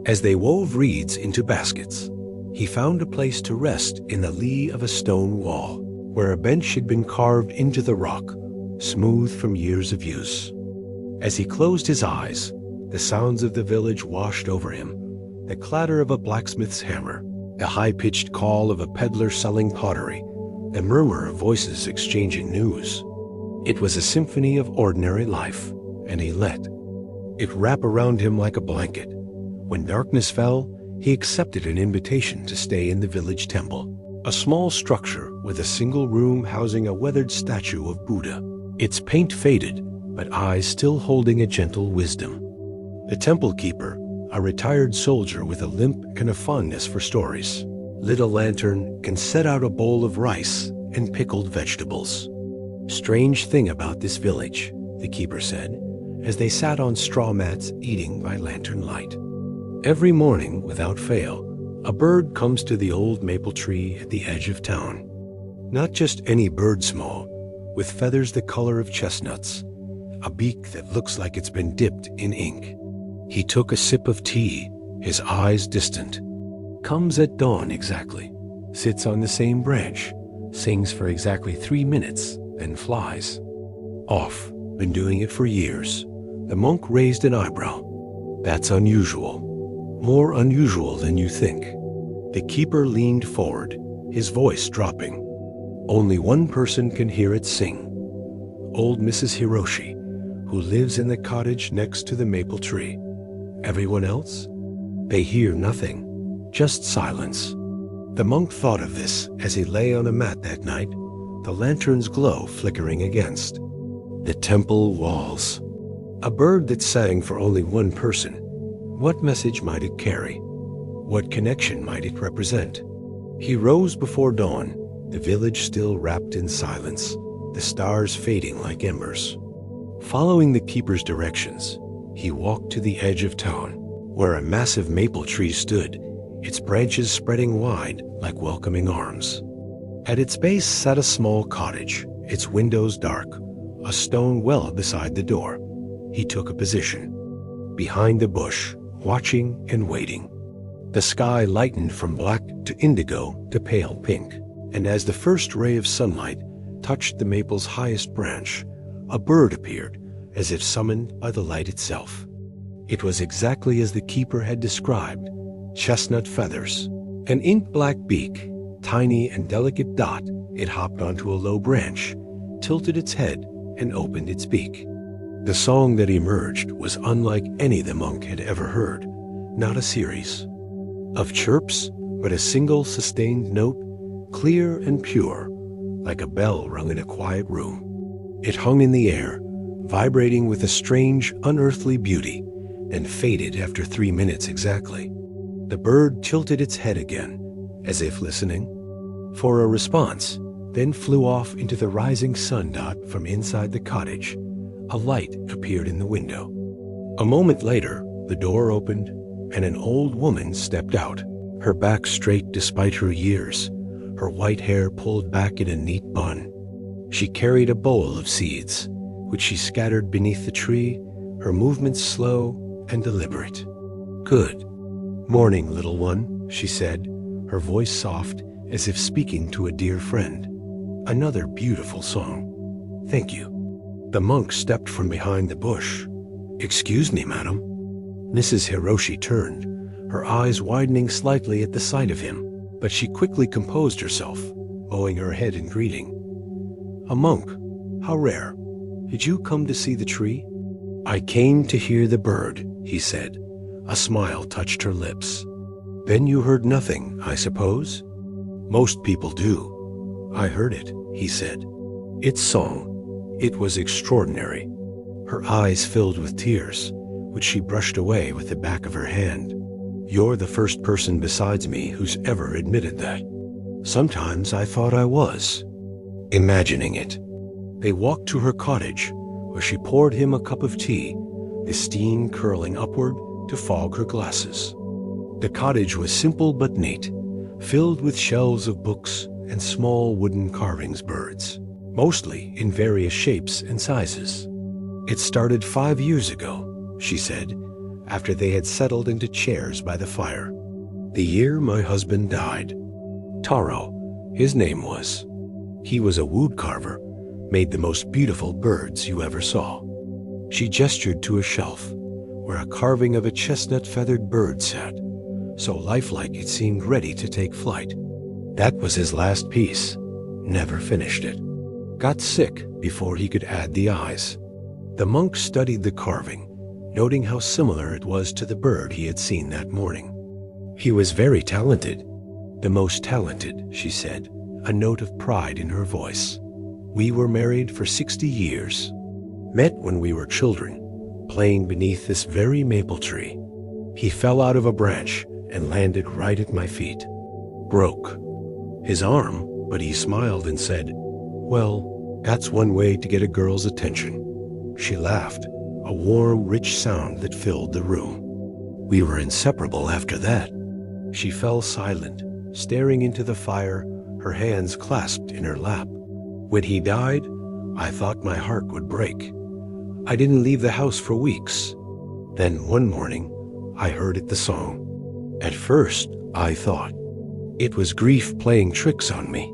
As they wove reeds into baskets, he found a place to rest in the lee of a stone wall, where a bench had been carved into the rock, smooth from years of use. As he closed his eyes, the sounds of the village washed over him, the clatter of a blacksmith's hammer, the high-pitched call of a peddler selling pottery, the murmur of voices exchanging news. It was a symphony of ordinary life, and he let it wrap around him like a blanket. When darkness fell, he accepted an invitation to stay in the village temple, a small structure with a single room housing a weathered statue of Buddha, its paint faded, but eyes still holding a gentle wisdom. The temple keeper, a retired soldier with a limp and a fondness for stories, lit a lantern and set out a bowl of rice and pickled vegetables. Strange thing about this village, the keeper said, as they sat on straw mats eating by lantern light. Every morning, without fail, a bird comes to the old maple tree at the edge of town. Not just any bird small, with feathers the color of chestnuts, a beak that looks like it's been dipped in ink. He took a sip of tea, his eyes distant. Comes at dawn exactly, sits on the same branch, sings for exactly 3 minutes, then flies. Off, been doing it for years. The monk raised an eyebrow. That's unusual. More unusual than you think. The keeper leaned forward, his voice dropping. Only one person can hear it sing. Old Mrs. Hiroshi, who lives in the cottage next to the maple tree. Everyone else? They hear nothing, just silence. The monk thought of this as he lay on a mat that night, the lantern's glow flickering against the temple walls. A bird that sang for only one person. What message might it carry? What connection might it represent? He rose before dawn, the village still wrapped in silence, the stars fading like embers. Following the keeper's directions, he walked to the edge of town, where a massive maple tree stood, its branches spreading wide like welcoming arms. At its base sat a small cottage, its windows dark, a stone well beside the door. He took a position, behind the bush, watching and waiting. The sky lightened from black to indigo to pale pink, and as the first ray of sunlight touched the maple's highest branch, a bird appeared, as if summoned by the light itself. It was exactly as the keeper had described, chestnut feathers, an ink-black beak, tiny and delicate dot. It hopped onto a low branch, tilted its head, and opened its beak. The song that emerged was unlike any the monk had ever heard, not a series of chirps, but a single sustained note, clear and pure, like a bell rung in a quiet room. It hung in the air, vibrating with a strange, unearthly beauty, and faded after 3 minutes exactly. The bird tilted its head again, as if listening for a response, then flew off into the rising sun dot from inside the cottage. A light appeared in the window. A moment later, the door opened, and an old woman stepped out, her back straight despite her years, her white hair pulled back in a neat bun. She carried a bowl of seeds, which she scattered beneath the tree, her movements slow and deliberate. "Good morning, little one," she said, her voice soft as if speaking to a dear friend. "Another beautiful song. Thank you." The monk stepped from behind the bush. "Excuse me, madam." Mrs. Hiroshi turned, her eyes widening slightly at the sight of him, but she quickly composed herself, bowing her head in greeting. "A monk? How rare. Did you come to see the tree?" "I came to hear the bird," he said. A smile touched her lips. "Then you heard nothing, I suppose?" "Most people do." "I heard it," he said. "Its song. It was extraordinary." Her eyes filled with tears, which she brushed away with the back of her hand. "You're the first person besides me who's ever admitted that. Sometimes I thought I was imagining it." They walked to her cottage, where she poured him a cup of tea, the steam curling upward to fog her glasses. The cottage was simple but neat, filled with shelves of books and small wooden carvings birds, mostly in various shapes and sizes. "It started 5 years ago," she said, after they had settled into chairs by the fire. "The year my husband died. Taro, his name was. He was a wood carver, made the most beautiful birds you ever saw." She gestured to a shelf, where a carving of a chestnut-feathered bird sat, so lifelike it seemed ready to take flight. "That was his last piece. Never finished it. Got sick before he could add the eyes." The monk studied the carving, noting how similar it was to the bird he had seen that morning. "He was very talented. The most talented," she said, a note of pride in her voice. "We were married for 60 years. Met when we were children, playing beneath this very maple tree. He fell out of a branch and landed right at my feet. Broke his arm, but he smiled and said, 'Well, that's one way to get a girl's attention.'" She laughed, a warm, rich sound that filled the room. "We were inseparable after that." She fell silent, staring into the fire, her hands clasped in her lap. "When he died, I thought my heart would break. I didn't leave the house for weeks. Then one morning, I heard the song. At first, I thought it was grief playing tricks on me,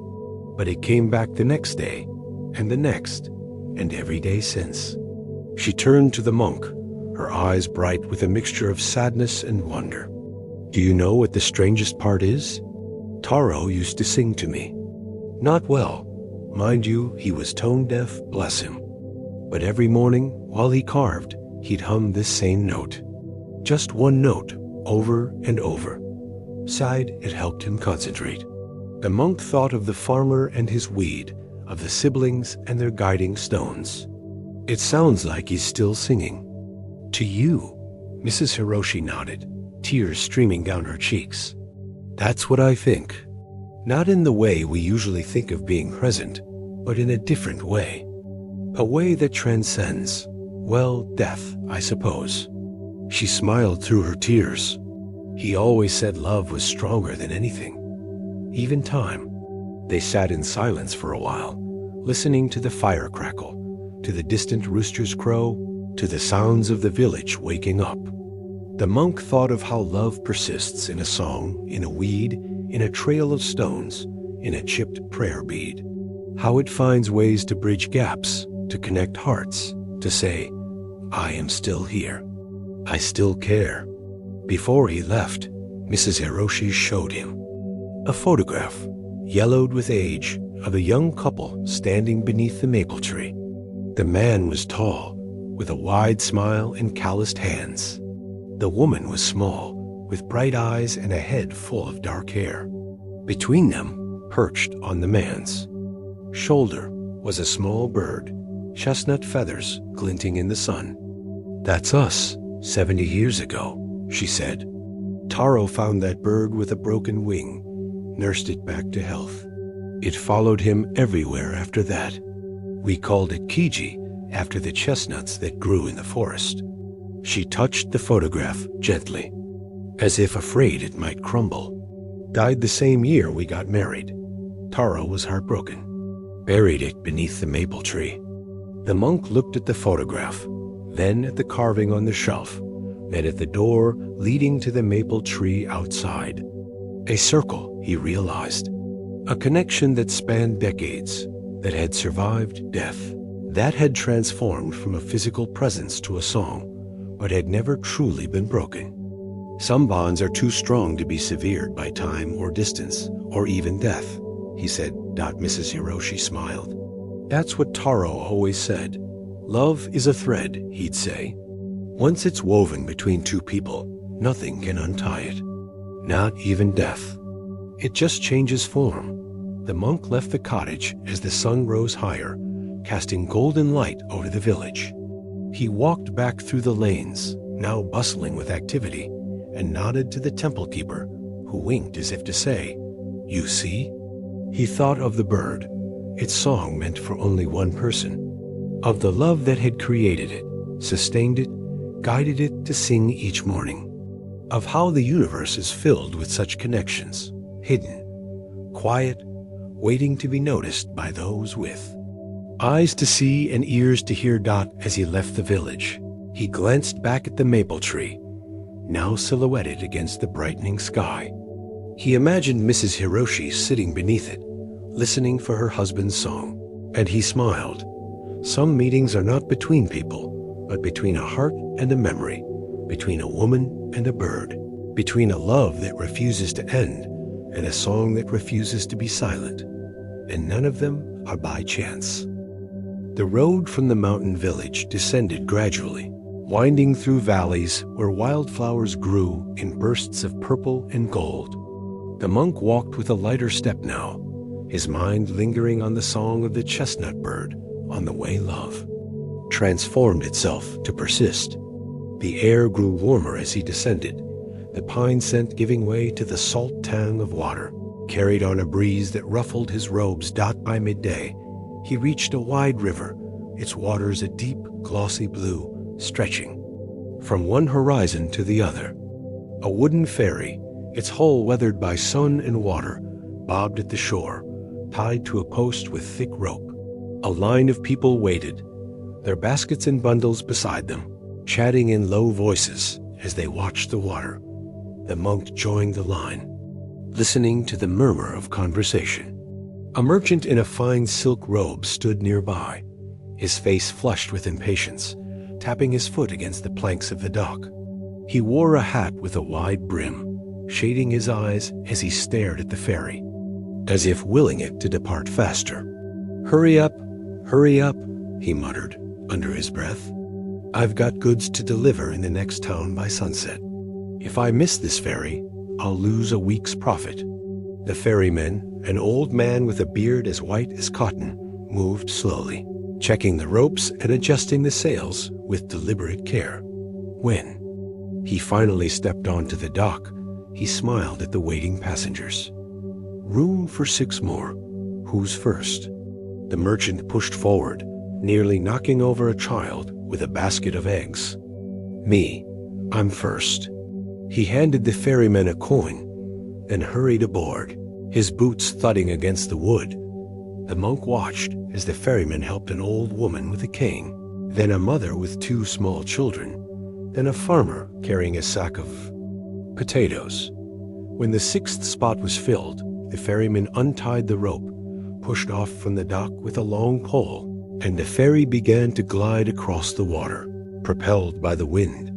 but it came back the next day, and the next, and every day since." She turned to the monk, her eyes bright with a mixture of sadness and wonder. "Do you know what the strangest part is? Taro used to sing to me. Not well. Mind you, he was tone deaf, bless him. But every morning, while he carved, he'd hum this same note. Just one note, over and over. Sighed, it helped him concentrate." The monk thought of the farmer and his weed, of the siblings and their guiding stones. "It sounds like he's still singing." "To you?" Mrs. Hiroshi nodded, tears streaming down her cheeks. "That's what I think. Not in the way we usually think of being present, but in a different way. A way that transcends, well, death, I suppose." She smiled through her tears. "He always said love was stronger than anything, even time." They sat in silence for a while, listening to the fire crackle, to the distant rooster's crow, to the sounds of the village waking up. The monk thought of how love persists in a song, in a weed, in a trail of stones, in a chipped prayer bead. How it finds ways to bridge gaps, to connect hearts, to say, "I am still here. I still care." Before he left, Mrs. Hiroshi showed him a photograph, yellowed with age, of a young couple standing beneath the maple tree. The man was tall, with a wide smile and calloused hands. The woman was small, with bright eyes and a head full of dark hair. Between them, perched on the man's shoulder, was a small bird, chestnut feathers glinting in the sun. "That's us, 70 years ago," she said. "Taro found that bird with a broken wing, nursed it back to health. It followed him everywhere after that. We called it Kiji, after the chestnuts that grew in the forest." She touched the photograph gently, as if afraid it might crumble. "Died the same year we got married. Taro was heartbroken. buried it beneath the maple tree. The monk looked at the photograph, then at the carving on the shelf, then at the door leading to the maple tree outside. A circle, he realized. A connection that spanned decades, that had survived death, that had transformed from a physical presence to a song, but had never truly been broken. Some bonds are too strong to be severed by time or distance, or even death, he said. Mrs. Hiroshi smiled. That's what Taro always said. Love is a thread, he'd say. Once it's woven between two people, nothing can untie it. Not even death. It just changes form. The monk left the cottage as the sun rose higher, casting golden light over the village. He walked back through the lanes, now bustling with activity, and nodded to the temple keeper, who winked as if to say, "You see?" He thought of the bird, its song meant for only one person, of the love that had created it, sustained it, guided it to sing each morning, of how the universe is filled with such connections, hidden, quiet, waiting to be noticed by those with eyes to see and ears to hear. As he left the village, he glanced back at the maple tree, now silhouetted against the brightening sky. He imagined Mrs. Hiroshi sitting beneath it, listening for her husband's song, and he smiled. Some meetings are not between people, but between a heart and a memory, between a woman and a bird, between a love that refuses to end and a song that refuses to be silent, and none of them are by chance. The road from the mountain village descended gradually, winding through valleys where wildflowers grew in bursts of purple and gold. The monk walked with a lighter step now, his mind lingering on the song of the chestnut bird on the way love transformed itself to persist. The air grew warmer as he descended, the pine scent giving way to the salt tang of water, carried on a breeze that ruffled his robes. By midday, he reached a wide river, its waters a deep, glossy blue, stretching from one horizon to the other. A wooden ferry, its hull weathered by sun and water, bobbed at the shore, tied to a post with thick rope. A line of people waited, their baskets and bundles beside them, chatting in low voices as they watched the water. The monk joined the line, listening to the murmur of conversation. A merchant in a fine silk robe stood nearby, his face flushed with impatience, tapping his foot against the planks of the dock. He wore a hat with a wide brim, shading his eyes as he stared at the ferry, as if willing it to depart faster. Hurry up, he muttered under his breath. "I've got goods to deliver in the next town by sunset. If I miss this ferry, I'll lose a week's profit." The ferryman, an old man with a beard as white as cotton, moved slowly, checking the ropes and adjusting the sails with deliberate care. When he finally stepped onto the dock, he smiled at the waiting passengers. "Room for 6 more. Who's first?" The merchant pushed forward, nearly knocking over a child with a basket of eggs. "Me, I'm first." He handed the ferryman a coin, then hurried aboard, his boots thudding against the wood. The monk watched as the ferryman helped an old woman with a cane, then a mother with 2 small children, then a farmer carrying a sack of potatoes. When the 6th spot was filled, the ferryman untied the rope, pushed off from the dock with a long pole, and the ferry began to glide across the water, propelled by the wind.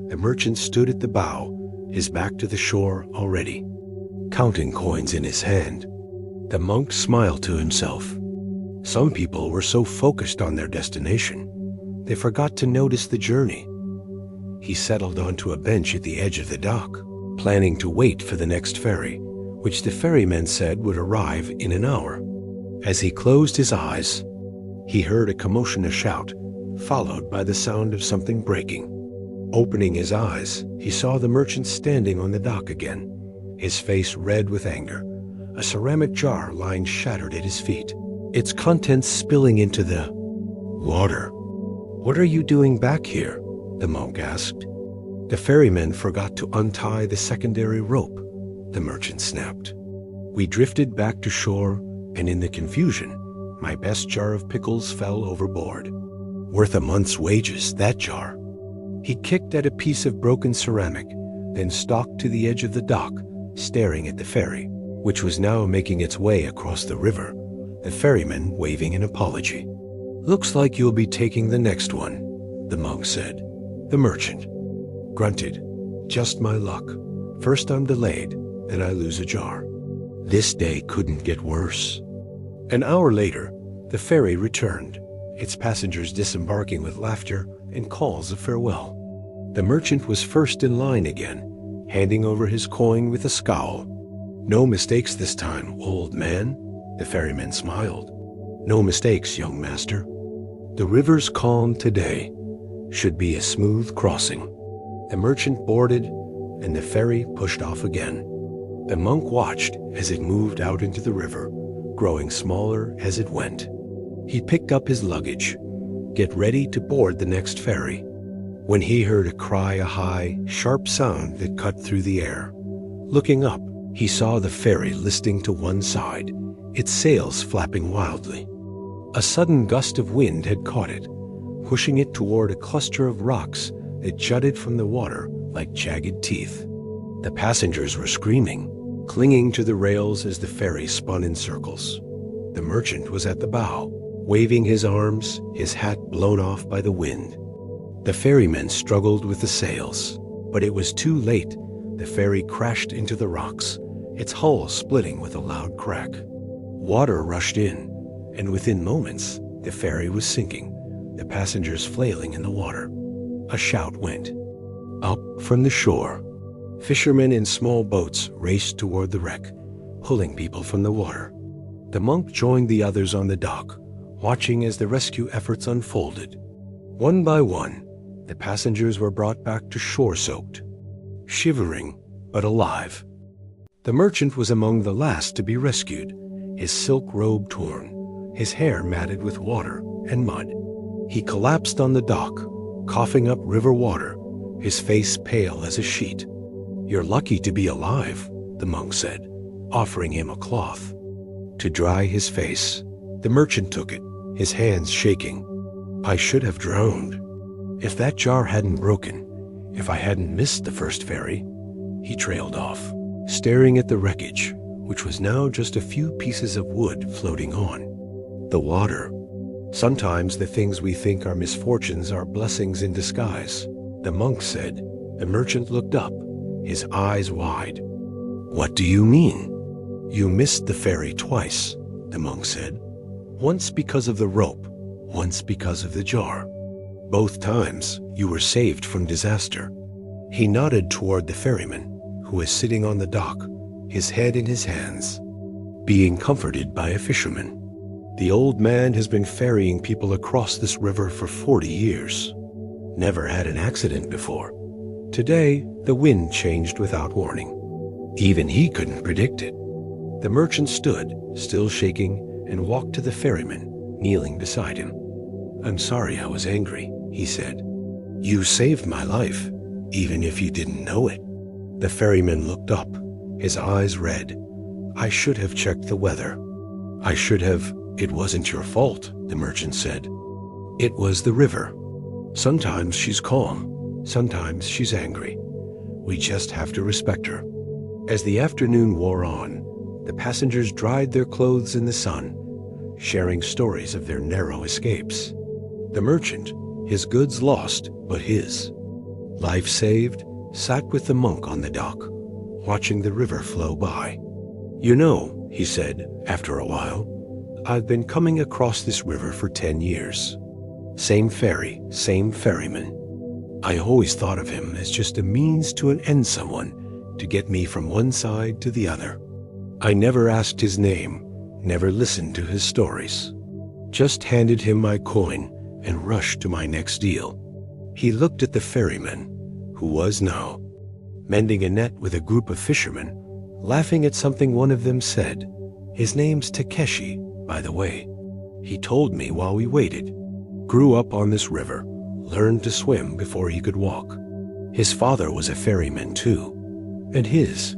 The merchant stood at the bow, his back to the shore already, counting coins in his hand. The monk smiled to himself. Some people were so focused on their destination, they forgot to notice the journey. He settled onto a bench at the edge of the dock, planning to wait for the next ferry, which the ferryman said would arrive in an hour. As he closed his eyes, he heard a commotion, a shout, followed by the sound of something breaking. Opening his eyes, he saw the merchant standing on the dock again, his face red with anger, a ceramic jar lying shattered at his feet, its contents spilling into the water. "What are you doing back here?" the monk asked. "The ferryman forgot to untie the secondary rope," the merchant snapped. "We drifted back to shore, and in the confusion, My best jar of pickles fell overboard. Worth a month's wages, that jar. He kicked at a piece of broken ceramic, then stalked to the edge of the dock, staring at the ferry, which was now making its way across the river, the ferryman waving an apology. "Looks like you'll be taking the next one," the monk said. The merchant grunted. "Just my luck. First I'm delayed, then I lose a jar." This day couldn't get worse. An hour later, the ferry returned, its passengers disembarking with laughter and calls of farewell. The merchant was first in line again, handing over his coin with a scowl. "No mistakes this time, old man," the ferryman smiled. "No mistakes, young master. The river's calm today. Should be a smooth crossing." The merchant boarded, and the ferry pushed off again. The monk watched as it moved out into the river, growing smaller as it went. He picked up his luggage, get ready to board the next ferry, when he heard a cry, a high, sharp sound that cut through the air. Looking up, he saw the ferry listing to one side, its sails flapping wildly. A sudden gust of wind had caught it, pushing it toward a cluster of rocks that jutted from the water like jagged teeth. The passengers were screaming, clinging to the rails as the ferry spun in circles. The merchant was at the bow, waving his arms, his hat blown off by the wind. The ferryman struggled with the sails, but it was too late. The ferry crashed into the rocks, its hull splitting with a loud crack. Water rushed in, and within moments, the ferry was sinking, the passengers flailing in the water. A shout went up from the shore. Fishermen in small boats raced toward the wreck, pulling people from the water. The monk joined the others on the dock, watching as the rescue efforts unfolded. One by one, the passengers were brought back to shore soaked, shivering but alive. The merchant was among the last to be rescued, his silk robe torn, his hair matted with water and mud. He collapsed on the dock, coughing up river water, his face pale as a sheet. "You're lucky to be alive," the monk said, offering him a cloth to dry his face. The merchant took it, his hands shaking. "I should have drowned. If that jar hadn't broken, if I hadn't missed the first ferry." He trailed off, staring at the wreckage, which was now just a few pieces of wood floating on. The water. Sometimes the things we think are misfortunes are blessings in disguise, the monk said. The merchant looked up, his eyes wide. "What do you mean?" "You missed the ferry twice," the monk said. "Once because of the rope, once because of the jar. Both times you were saved from disaster." He nodded toward the ferryman, who was sitting on the dock, his head in his hands, being comforted by a fisherman. "The old man has been ferrying people across this river for 40 years. Never had an accident before. Today, the wind changed without warning. Even he couldn't predict it." The merchant stood, still shaking, and walked to the ferryman, kneeling beside him. "I'm sorry I was angry," he said. "You saved my life, even if you didn't know it." The ferryman looked up, his eyes red. "I should have checked the weather. I should have." "It wasn't your fault," the merchant said. "It was the river. Sometimes she's calm, sometimes she's angry. We just have to respect her." As the afternoon wore on, the passengers dried their clothes in the sun, sharing stories of their narrow escapes. The merchant, his goods lost, but his life saved, sat with the monk on the dock, watching the river flow by. "You know," he said after a while, "I've been coming across this river for 10 years. Same ferry, same ferryman. I always thought of him as just a means to an end, someone to get me from one side to the other. I never asked his name, never listened to his stories. Just handed him my coin and rushed to my next deal." He looked at the ferryman, who was now mending a net with a group of fishermen, laughing at something one of them said. "His name's Takeshi, by the way. He told me while we waited. Grew up on this river, learned to swim before he could walk. His father was a ferryman too, and his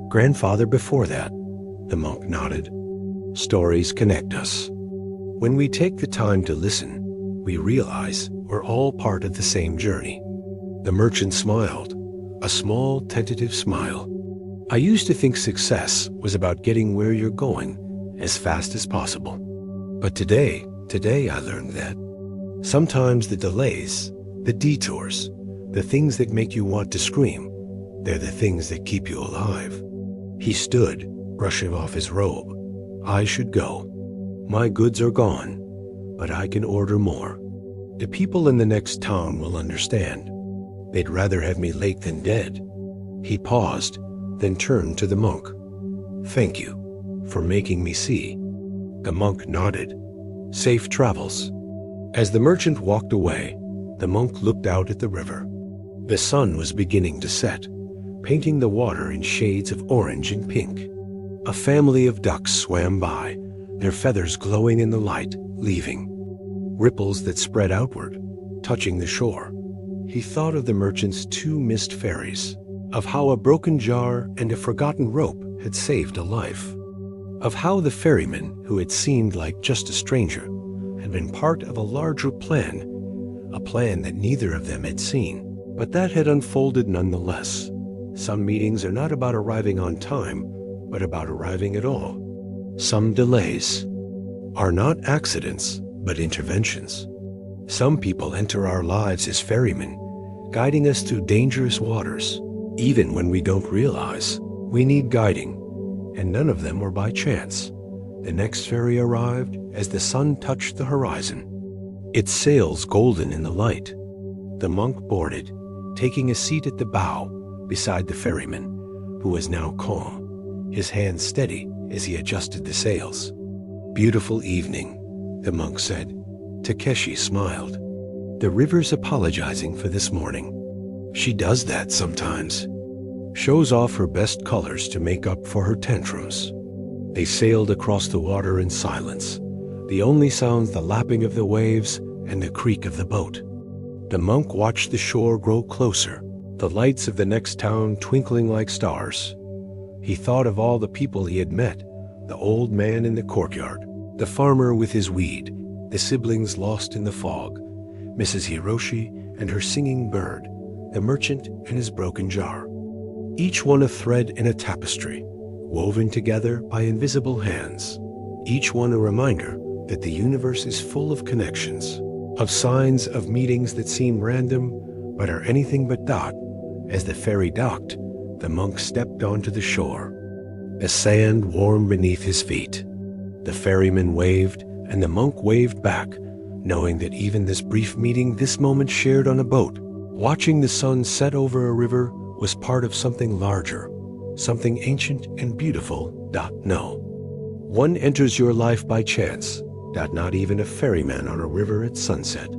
grandfather before that." The monk nodded. "Stories connect us. When we take the time to listen, we realize we're all part of the same journey. The merchant smiled, a small, tentative smile. I used to think success was about getting where you're going as fast as possible. But today I learned that sometimes the delays, the detours, the things that make you want to scream, they're the things that keep you alive. He stood, brushing off his robe. I should go. My goods are gone, but I can order more. The people in the next town will understand. They'd rather have me late than dead. He paused, then turned to the monk. Thank you for making me see. The monk nodded. Safe travels. As the merchant walked away, the monk looked out at the river. The sun was beginning to set, painting the water in shades of orange and pink. A family of ducks swam by, their feathers glowing in the light, leaving. Ripples that spread outward, touching the shore. He thought of the merchant's 2 missed ferries, of how a broken jar and a forgotten rope had saved a life, of how the ferryman, who had seemed like just a stranger, had been part of a larger plan, a plan that neither of them had seen, but that had unfolded nonetheless. Some meetings are not about arriving on time, but about arriving at all. Some delays are not accidents, but interventions. Some people enter our lives as ferrymen, guiding us through dangerous waters, even when we don't realize we need guiding, and none of them were by chance. The next ferry arrived as the sun touched the horizon, its sails golden in the light. The monk boarded, taking a seat at the bow beside the ferryman, who was now calm, his hands steady as he adjusted the sails. Beautiful evening, the monk said. Takeshi smiled. The river's apologizing for this morning. She does that sometimes. Shows off her best colors to make up for her tantrums. They sailed across the water in silence, the only sounds the lapping of the waves and the creak of the boat. The monk watched the shore grow closer, the lights of the next town twinkling like stars. He thought of all the people he had met, the old man in the courtyard, the farmer with his weed, the siblings lost in the fog, Mrs. Hiroshi and her singing bird, the merchant and his broken jar. Each one a thread in a tapestry, woven together by invisible hands. Each one a reminder that the universe is full of connections, of signs of meetings that seem random but are anything but that. As the ferry docked, the monk stepped onto the shore. The sand warmed beneath his feet. The ferryman waved, and the monk waved back, knowing that even this brief meeting, this moment shared on a boat, watching the sun set over a river, was part of something larger, something ancient and beautiful. No. One enters your life by chance, not even a ferryman on a river at sunset.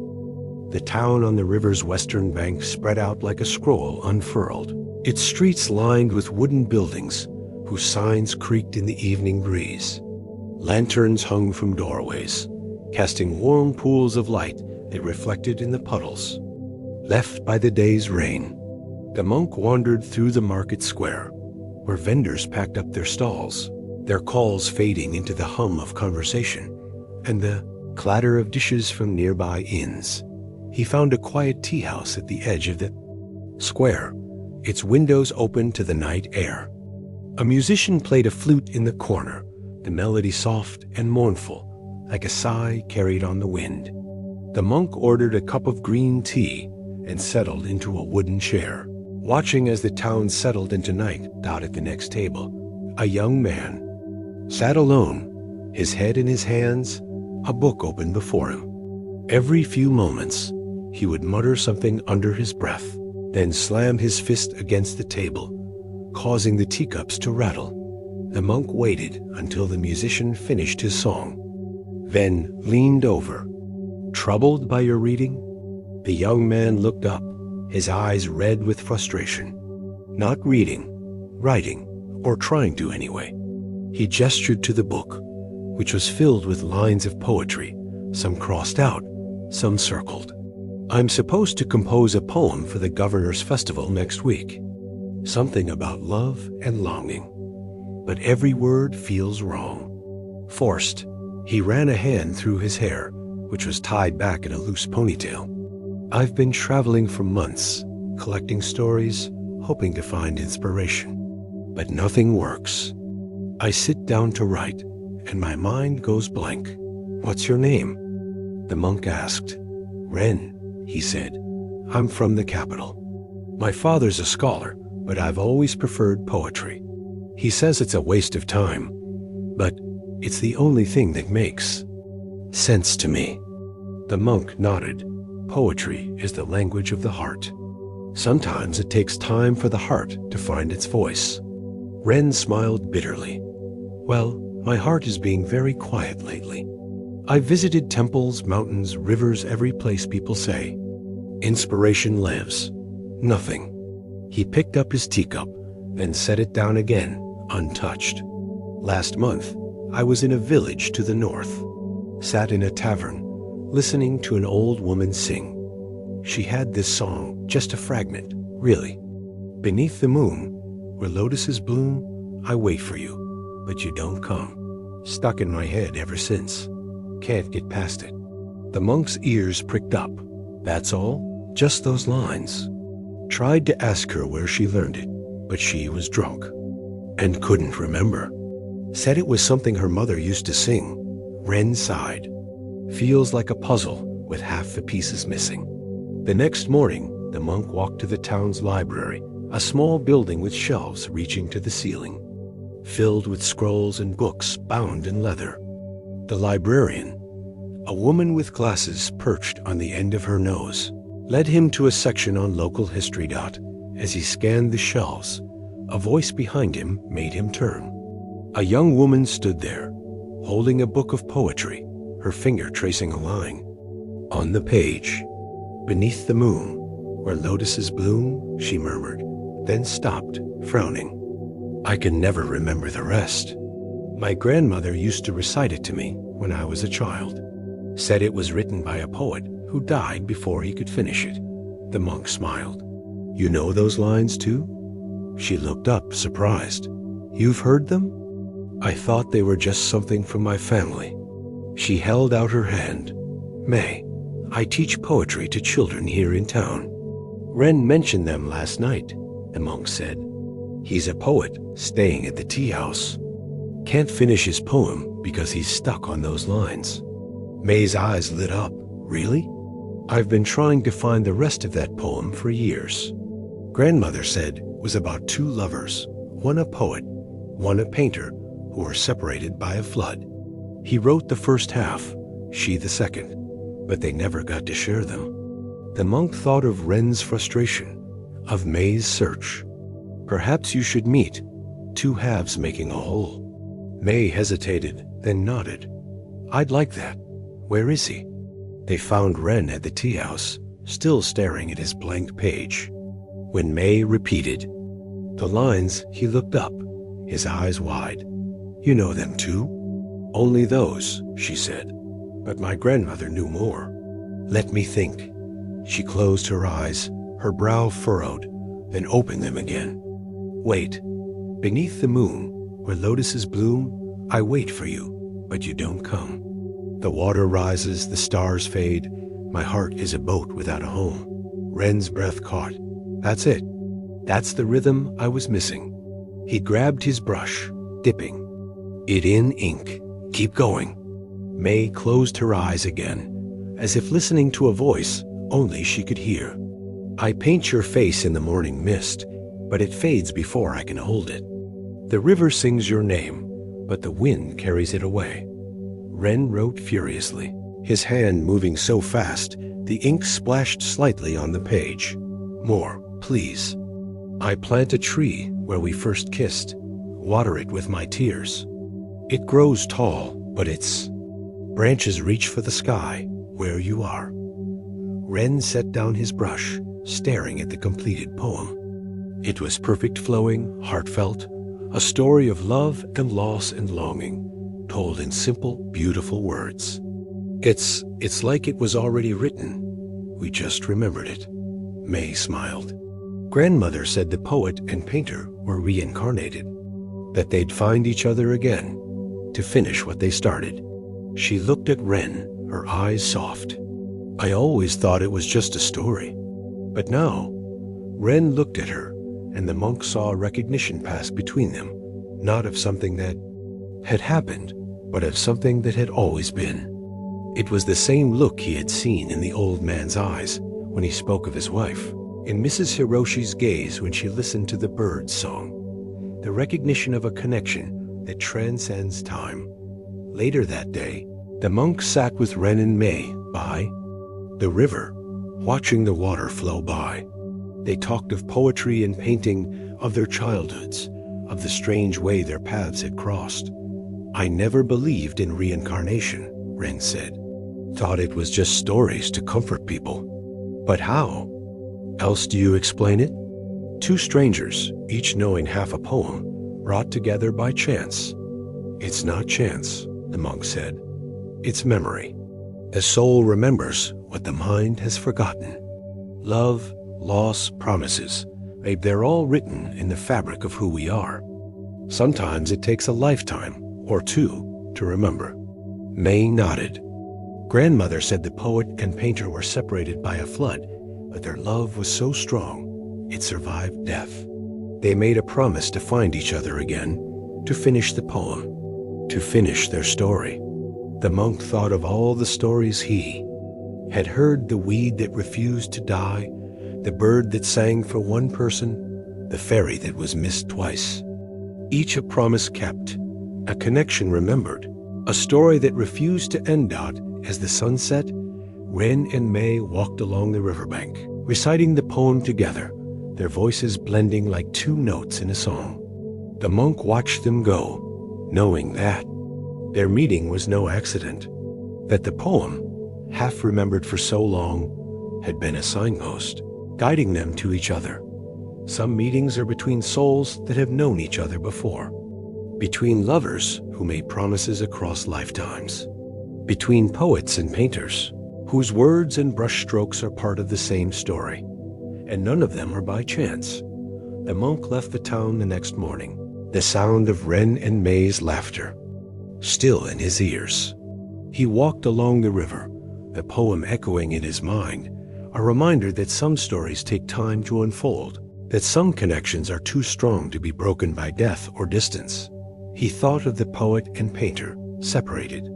The town on the river's western bank spread out like a scroll unfurled, its streets lined with wooden buildings whose signs creaked in the evening breeze. Lanterns hung from doorways, casting warm pools of light that reflected in the puddles, left by the day's rain. The monk wandered through the market square, where vendors packed up their stalls, their calls fading into the hum of conversation and the clatter of dishes from nearby inns. He found a quiet tea house at the edge of the square, its windows open to the night air. A musician played a flute in the corner, the melody soft and mournful, like a sigh carried on the wind. The monk ordered a cup of green tea and settled into a wooden chair, watching as the town settled into night. Out at the next table, a young man sat alone, his head in his hands, a book open before him. Every few moments, he would mutter something under his breath, then slam his fist against the table, causing the teacups to rattle. The monk waited until the musician finished his song, then leaned over. Troubled by your reading? The young man looked up, his eyes red with frustration. Not reading, writing, or trying to anyway. He gestured to the book, which was filled with lines of poetry, some crossed out, some circled. I'm supposed to compose a poem for the governor's festival next week. Something about love and longing. But every word feels wrong. Forced, He ran a hand through his hair, which was tied back in a loose ponytail. I've been traveling for months, collecting stories, hoping to find inspiration. But nothing works. I sit down to write, and my mind goes blank. What's your name? The monk asked. Ren, he said. I'm from the capital. My father's a scholar, but I've always preferred poetry. He says it's a waste of time, but it's the only thing that makes sense to me. The monk nodded. Poetry is the language of the heart. Sometimes it takes time for the heart to find its voice. Ren smiled bitterly. Well, my heart is being very quiet lately. I visited temples, mountains, rivers, every place people say. Inspiration lives. Nothing. He picked up his teacup, then set it down again, untouched. Last month, I was in a village to the north. Sat in a tavern, listening to an old woman sing. She had this song, just a fragment, really. Beneath the moon, where lotuses bloom, I wait for you, but you don't come. Stuck in my head ever since. Can't get past it. The monk's ears pricked up. That's all? Just those lines? Tried to ask her where she learned it, but she was drunk and couldn't remember. Said it was something her mother used to sing. Ren sighed. Feels like a puzzle with half the pieces missing. The next morning, the monk walked to the town's library, a small building with shelves reaching to the ceiling, filled with scrolls and books bound in leather. The librarian, a woman with glasses perched on the end of her nose, led him to a section on local history. As he scanned the shelves, a voice behind him made him turn. A young woman stood there, holding a book of poetry, her finger tracing a line. On the page, beneath the moon, where lotuses bloom, she murmured, then stopped, frowning. I can never remember the rest. My grandmother used to recite it to me when I was a child. Said it was written by a poet who died before he could finish it. The monk smiled. You know those lines too? She looked up, surprised. You've heard them? I thought they were just something from my family. She held out her hand. May, I teach poetry to children here in town. Ren mentioned them last night, the monk said. He's a poet staying at the tea house. Can't finish his poem because he's stuck on those lines. May's eyes lit up. Really? I've been trying to find the rest of that poem for years. Grandmother said it was about two lovers, one a poet, one a painter, who were separated by a flood. He wrote the first half, she the second, but they never got to share them. The monk thought of Ren's frustration, of May's search. Perhaps you should meet, two halves making a whole. May hesitated, then nodded. I'd like that. Where is he? They found Ren at the tea house, still staring at his blank page. When May repeated the lines, he looked up, his eyes wide. You know them too? Only those, she said. But my grandmother knew more. Let me think. She closed her eyes, her brow furrowed, then opened them again. Wait. Beneath the moon, where lotuses bloom, I wait for you, but you don't come. The water rises, the stars fade. My heart is a boat without a home. Ren's breath caught. That's it. That's the rhythm I was missing. He grabbed his brush, dipping it in ink. Keep going. May closed her eyes again, as if listening to a voice only she could hear. I paint your face in the morning mist, but it fades before I can hold it. The river sings your name, but the wind carries it away. Ren wrote furiously, his hand moving so fast, the ink splashed slightly on the page. More, please. I plant a tree where we first kissed, water it with my tears. It grows tall, but its branches reach for the sky, where you are. Ren set down his brush, staring at the completed poem. It was perfect flowing, heartfelt, a story of love and loss and longing, told in simple, beautiful words. It's like it was already written. We just remembered it. May smiled. Grandmother said the poet and painter were reincarnated, that they'd find each other again, to finish what they started. She looked at Ren, her eyes soft. "I always thought it was just a story." But now, Ren looked at her, and the monk saw a recognition pass between them, not of something that had happened, but of something that had always been. It was the same look he had seen in the old man's eyes when he spoke of his wife, in Mrs. Hiroshi's gaze when she listened to the bird's song. The recognition of a connection that transcends time. Later that day, the monk sat with Ren and Mei by the river, watching the water flow by. They talked of poetry and painting, of their childhoods, of the strange way their paths had crossed. "I never believed in reincarnation," Ren said. "Thought it was just stories to comfort people." "But how else do you explain it?" Two strangers, each knowing half a poem, brought together by chance. "It's not chance," the monk said. "It's memory. A soul remembers what the mind has forgotten. Love, loss, promises, they're all written in the fabric of who we are. Sometimes it takes a lifetime or two to remember." May nodded. Grandmother said the poet and painter were separated by a flood, but their love was so strong, it survived death. They made a promise to find each other again, to finish the poem, to finish their story. The monk thought of all the stories he had heard: the weed that refused to die, the bird that sang for one person, the fairy that was missed twice. Each a promise kept, a connection remembered, a story that refused to end out. As the sun set, Ren and May walked along the riverbank, reciting the poem together, their voices blending like two notes in a song. The monk watched them go, knowing that their meeting was no accident, that the poem, half remembered for so long, had been a signpost, guiding them to each other. Some meetings are between souls that have known each other before, between lovers who made promises across lifetimes, between poets and painters whose words and brushstrokes are part of the same story, and none of them are by chance. The monk left the town the next morning, the sound of Ren and May's laughter still in his ears. He walked along the river, the poem echoing in his mind, a reminder that some stories take time to unfold, that some connections are too strong to be broken by death or distance. He thought of the poet and painter, separated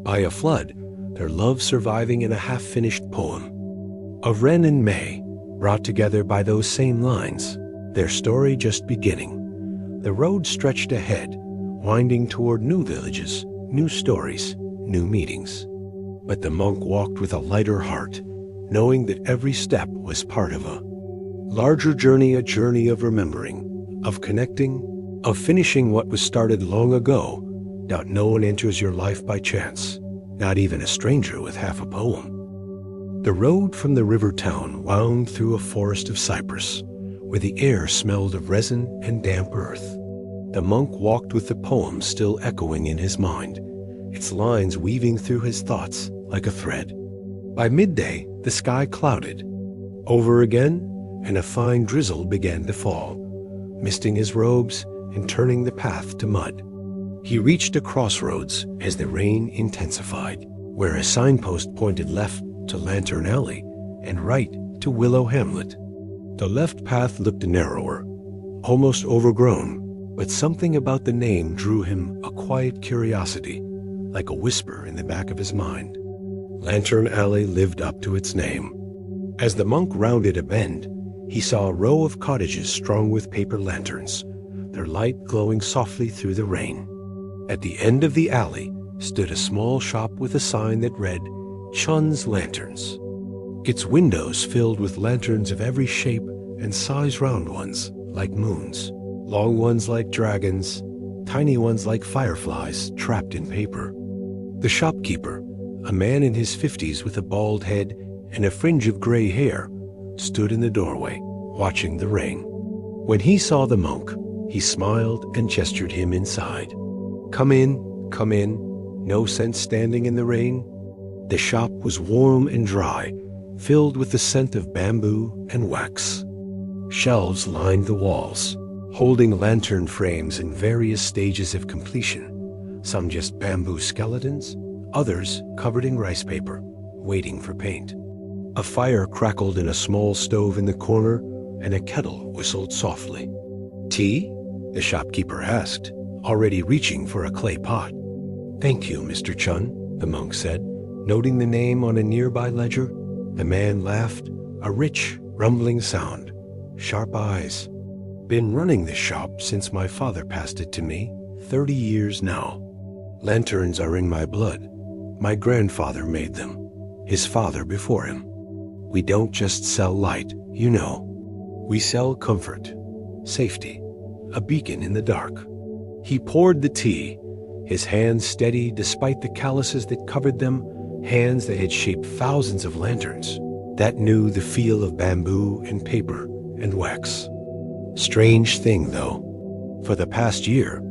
by a flood, their love surviving in a half-finished poem. Of Ren and May, brought together by those same lines, their story just beginning. The road stretched ahead, winding toward new villages, new stories, new meetings. But the monk walked with a lighter heart, knowing that every step was part of a larger journey, a journey of remembering, of connecting, of finishing what was started long ago. Doubt no one enters your life by chance, not even a stranger with half a poem. The road from the river town wound through a forest of cypress, where the air smelled of resin and damp earth. The monk walked with the poem still echoing in his mind, its lines weaving through his thoughts like a thread. By midday, the sky clouded over again, and a fine drizzle began to fall, misting his robes and turning the path to mud. He reached a crossroads as the rain intensified, where a signpost pointed left to Lantern Alley and right to Willow Hamlet. The left path looked narrower, almost overgrown, but something about the name drew him a quiet curiosity, like a whisper in the back of his mind. Lantern Alley lived up to its name. As the monk rounded a bend, he saw a row of cottages strung with paper lanterns, their light glowing softly through the rain. At the end of the alley stood a small shop with a sign that read, "Chun's Lanterns." Its windows filled with lanterns of every shape and size, round ones like moons, long ones like dragons, tiny ones like fireflies trapped in paper. The shopkeeper, a man in his 50s with a bald head and a fringe of gray hair, stood in the doorway, watching the rain. When he saw the monk, he smiled and gestured him inside. Come in, no sense standing in the rain." The shop was warm and dry, filled with the scent of bamboo and wax. Shelves lined the walls, holding lantern frames in various stages of completion, some just bamboo skeletons, others covered in rice paper, waiting for paint. A fire crackled in a small stove in the corner, and a kettle whistled softly. "Tea?" the shopkeeper asked, already reaching for a clay pot. "Thank you, Mr. Chun," the monk said, noting the name on a nearby ledger. The man laughed, a rich, rumbling sound. "Sharp eyes. Been running this shop since my father passed it to me, 30 years now. Lanterns are in my blood. My grandfather made them, his father before him. We don't just sell light, you know. We sell comfort, safety, a beacon in the dark." He poured the tea, his hands steady despite the calluses that covered them, hands that had shaped thousands of lanterns, that knew the feel of bamboo and paper and wax. Strange thing, though. For the past year,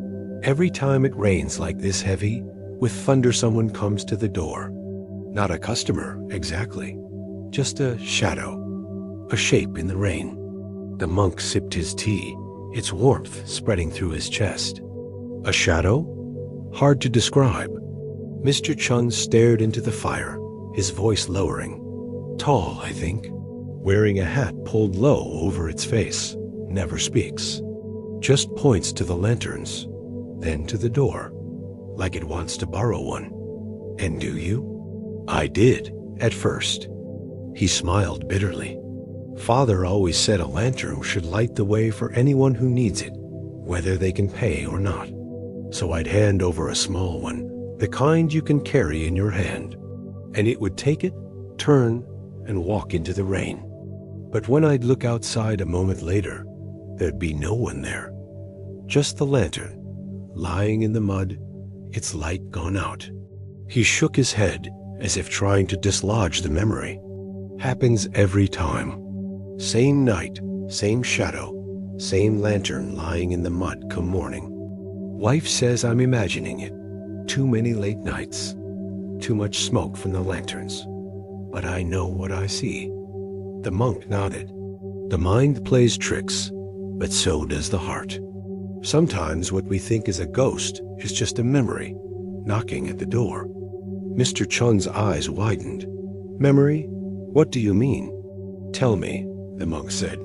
every time it rains like this heavy, with thunder someone comes to the door. Not a customer, exactly. Just a shadow, a shape in the rain. The monk sipped his tea, its warmth spreading through his chest. A shadow? Hard to describe. Mr. Chun stared into the fire, his voice lowering. Tall, I think, wearing a hat pulled low over its face. Never speaks. Just points to the lanterns, then to the door, like it wants to borrow one. "And do you?" "I did, at first." He smiled bitterly. "Father always said a lantern should light the way for anyone who needs it, whether they can pay or not. So I'd hand over a small one, the kind you can carry in your hand, and it would take it, turn, and walk into the rain. But when I'd look outside a moment later, there'd be no one there. Just the lantern, lying in the mud, its light gone out." He shook his head, as if trying to dislodge the memory. "Happens every time. Same night, same shadow, same lantern lying in the mud come morning. Wife says I'm imagining it. Too many late nights. Too much smoke from the lanterns. But I know what I see." The monk nodded. The mind plays tricks, but so does the heart. Sometimes what we think is a ghost is just a memory, knocking at the door. Mr. Chun's eyes widened. "Memory? What do you mean?" "Tell me," the monk said.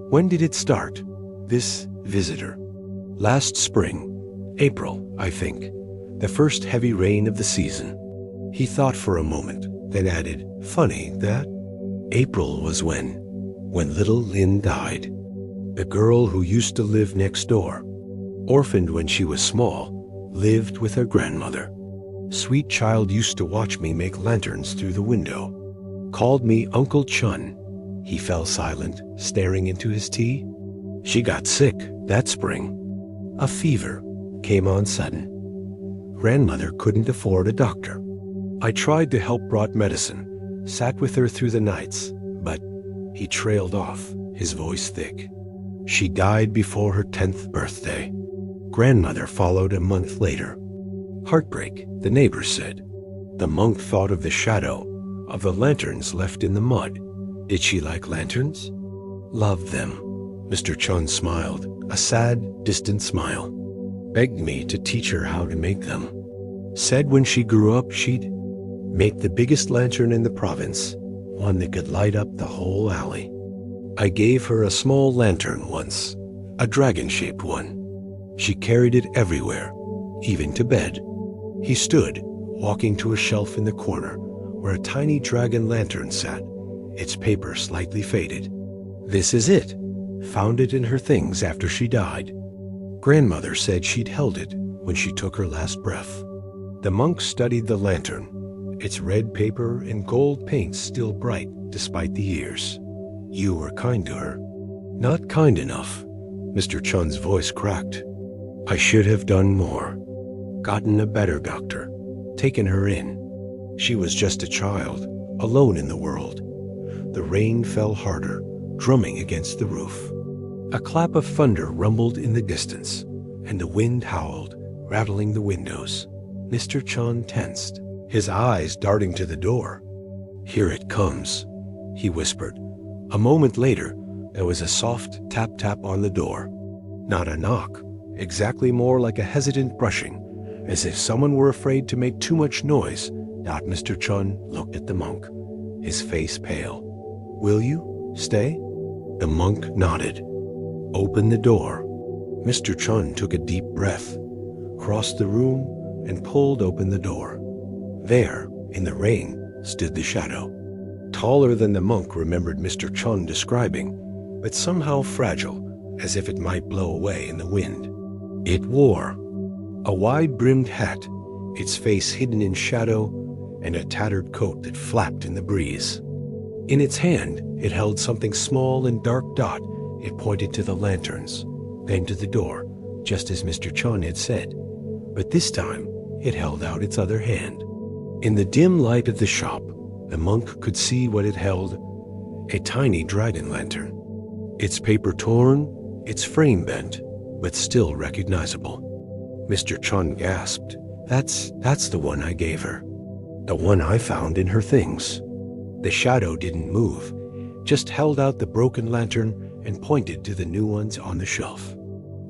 "When did it start, this visitor?" "Last spring, April, I think, the first heavy rain of the season." He thought for a moment, then added, "Funny that April was when little Lynn died. The girl who used to live next door, orphaned when she was small, lived with her grandmother. Sweet child used to watch me make lanterns through the window. Called me Uncle Chun." He fell silent, staring into his tea. "She got sick that spring. A fever came on sudden. Grandmother couldn't afford a doctor. I tried to help, brought medicine, sat with her through the nights, but..." He trailed off, his voice thick. "She died before her 10th birthday. Grandmother followed a month later. Heartbreak, the neighbors said." The monk thought of the shadow, of the lanterns left in the mud. Did she like lanterns? "Loved them." Mr. Chun smiled, a sad, distant smile. "Begged me to teach her how to make them. Said when she grew up she'd make the biggest lantern in the province, one that could light up the whole alley. I gave her a small lantern once, a dragon-shaped one. She carried it everywhere, even to bed." He stood, walking to a shelf in the corner, where a tiny dragon lantern sat, its paper slightly faded. "This is it. Found it in her things after she died. Grandmother said she'd held it when she took her last breath." The monk studied the lantern, its red paper and gold paint still bright despite the years. "You were kind to her." "Not kind enough." Mr. Chun's voice cracked. "I should have done more. Gotten a better doctor. Taken her in. She was just a child, alone in the world." The rain fell harder, drumming against the roof. A clap of thunder rumbled in the distance, and the wind howled, rattling the windows. Mr. Chun tensed, his eyes darting to the door. "Here it comes," he whispered. A moment later, there was a soft tap-tap on the door. Not a knock, exactly more like a hesitant brushing, as if someone were afraid to make too much noise. Mr. Chun looked at the monk, his face pale. "Will you stay?" The monk nodded. "Open the door." Mr. Chun took a deep breath, crossed the room, and pulled open the door. There, in the rain, stood the shadow. Taller than the monk remembered Mr. Chun describing, but somehow fragile, as if it might blow away in the wind. It wore a wide-brimmed hat, its face hidden in shadow, and a tattered coat that flapped in the breeze. In its hand, it held something small and dark dot. It pointed to the lanterns, then to the door, just as Mr. Chun had said. But this time, it held out its other hand. In the dim light of the shop, the monk could see what it held, a tiny dragon lantern. Its paper torn, its frame bent, but still recognizable. Mr. Chun gasped. That's the one I gave her. The one I found in her things." The shadow didn't move, just held out the broken lantern and pointed to the new ones on the shelf.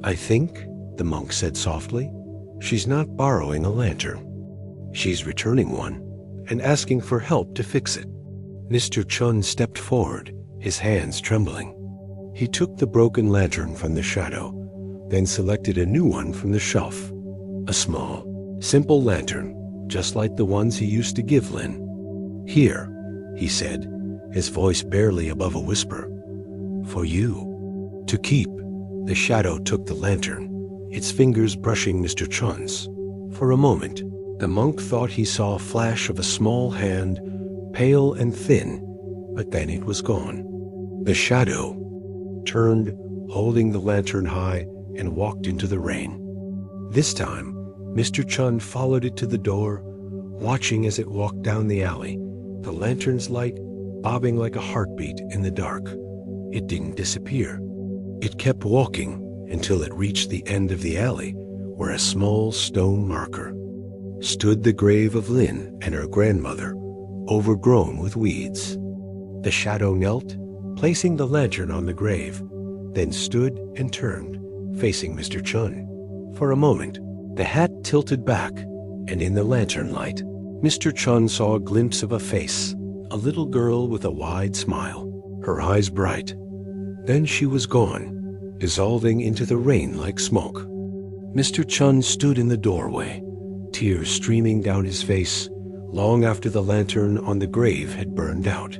"I think," the monk said softly, "she's not borrowing a lantern. She's returning one and asking for help to fix it." Mr. Chun stepped forward, his hands trembling. He took the broken lantern from the shadow, then selected a new one from the shelf. A small, simple lantern, just like the ones he used to give Lin. "Here," he said, his voice barely above a whisper. "For you. To keep." The shadow took the lantern, its fingers brushing Mr. Chun's. For a moment, the monk thought he saw a flash of a small hand, pale and thin, but then it was gone. The shadow turned, holding the lantern high, and walked into the rain. This time, Mr. Chun followed it to the door, watching as it walked down the alley, the lantern's light bobbing like a heartbeat in the dark. It didn't disappear. It kept walking until it reached the end of the alley, where a small stone marker stood the grave of Lin and her grandmother, overgrown with weeds. The shadow knelt, placing the lantern on the grave, then stood and turned, facing Mr. Chun. For a moment, the hat tilted back, and in the lantern light, Mr. Chun saw a glimpse of a face, a little girl with a wide smile, her eyes bright. Then she was gone, dissolving into the rain like smoke. Mr. Chun stood in the doorway, tears streaming down his face, long after the lantern on the grave had burned out.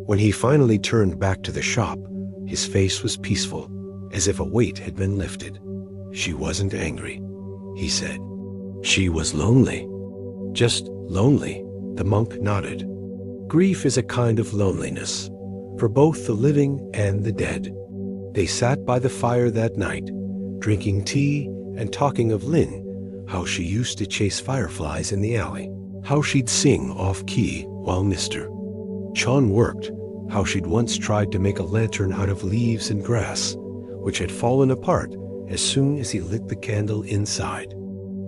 When he finally turned back to the shop, his face was peaceful, as if a weight had been lifted. "She wasn't angry," he said. "She was lonely." "Just lonely," the monk nodded. "Grief is a kind of loneliness, for both the living and the dead." They sat by the fire that night, drinking tea and talking of Lin, how she used to chase fireflies in the alley, how she'd sing off-key while Mr. Chun worked, how she'd once tried to make a lantern out of leaves and grass, which had fallen apart as soon as he lit the candle inside.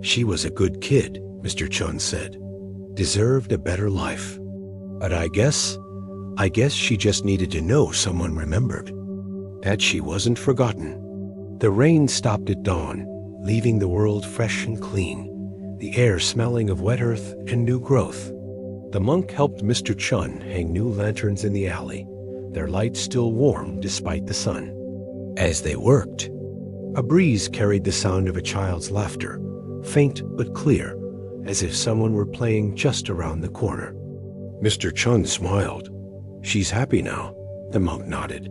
"She was a good kid," Mr. Chun said. "Deserved a better life. But I guess she just needed to know someone remembered, that she wasn't forgotten." The rain stopped at dawn, leaving the world fresh and clean, the air smelling of wet earth and new growth. The monk helped Mr. Chun hang new lanterns in the alley, their light still warm despite the sun. As they worked, a breeze carried the sound of a child's laughter, faint but clear, as if someone were playing just around the corner. Mr. Chun smiled. "She's happy now," the monk nodded.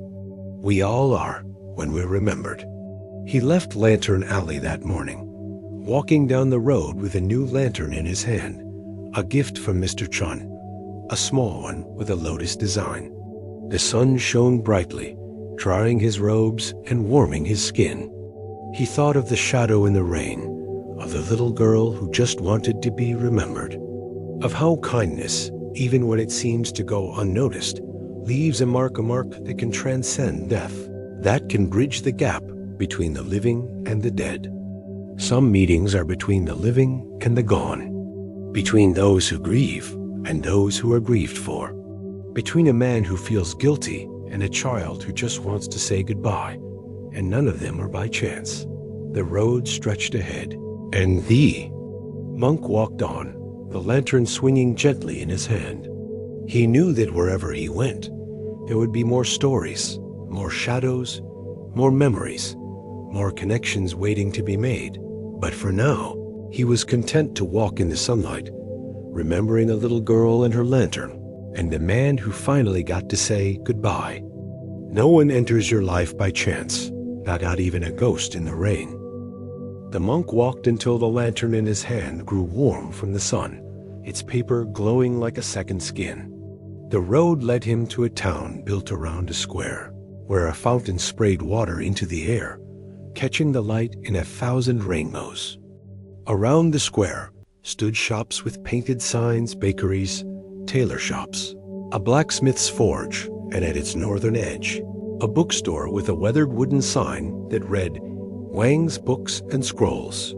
"We all are, when we're remembered." He left Lantern Alley that morning, walking down the road with a new lantern in his hand, a gift from Mr. Chun, a small one with a lotus design. The sun shone brightly, drying his robes and warming his skin. He thought of the shadow in the rain, of the little girl who just wanted to be remembered, of how kindness, even when it seems to go unnoticed, leaves a mark that can transcend death, that can bridge the gap between the living and the dead. Some meetings are between the living and the gone, between those who grieve and those who are grieved for, between a man who feels guilty and a child who just wants to say goodbye, and none of them are by chance. The road stretched ahead, and the monk walked on, the lantern swinging gently in his hand. He knew that wherever he went, there would be more stories, more shadows, more memories, more connections waiting to be made. But for now, he was content to walk in the sunlight, remembering a little girl and her lantern, and the man who finally got to say goodbye. No one enters your life by chance, not even a ghost in the rain. The monk walked until the lantern in his hand grew warm from the sun, its paper glowing like a second skin. The road led him to a town built around a square, where a fountain sprayed water into the air, catching the light in 1,000 rainbows. Around the square stood shops with painted signs, bakeries, tailor shops, a blacksmith's forge, and at its northern edge, a bookstore with a weathered wooden sign that read, Wang's Books and Scrolls.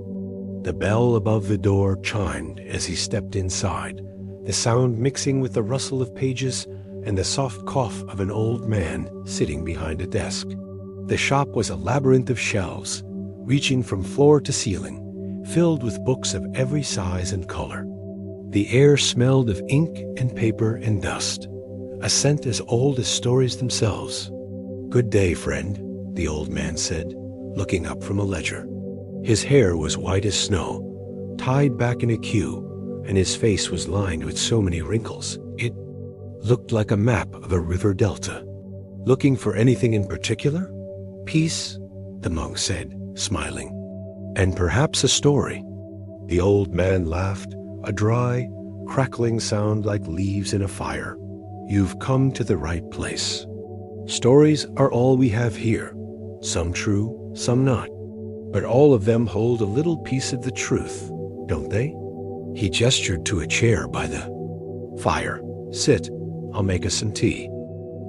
The bell above the door chimed as he stepped inside, the sound mixing with the rustle of pages and the soft cough of an old man sitting behind a desk. The shop was a labyrinth of shelves, reaching from floor to ceiling, filled with books of every size and color. The air smelled of ink and paper and dust, a scent as old as stories themselves. "Good day, friend," the old man said, looking up from a ledger. His hair was white as snow, tied back in a queue, and his face was lined with so many wrinkles, it looked like a map of a river delta. "Looking for anything in particular?" "Peace," the monk said, smiling. "And perhaps a story." The old man laughed, a dry, crackling sound like leaves in a fire. "You've come to the right place. Stories are all we have here, some true, some not. But all of them hold a little piece of the truth, don't they?" He gestured to a chair by the fire. "Sit, I'll make us some tea."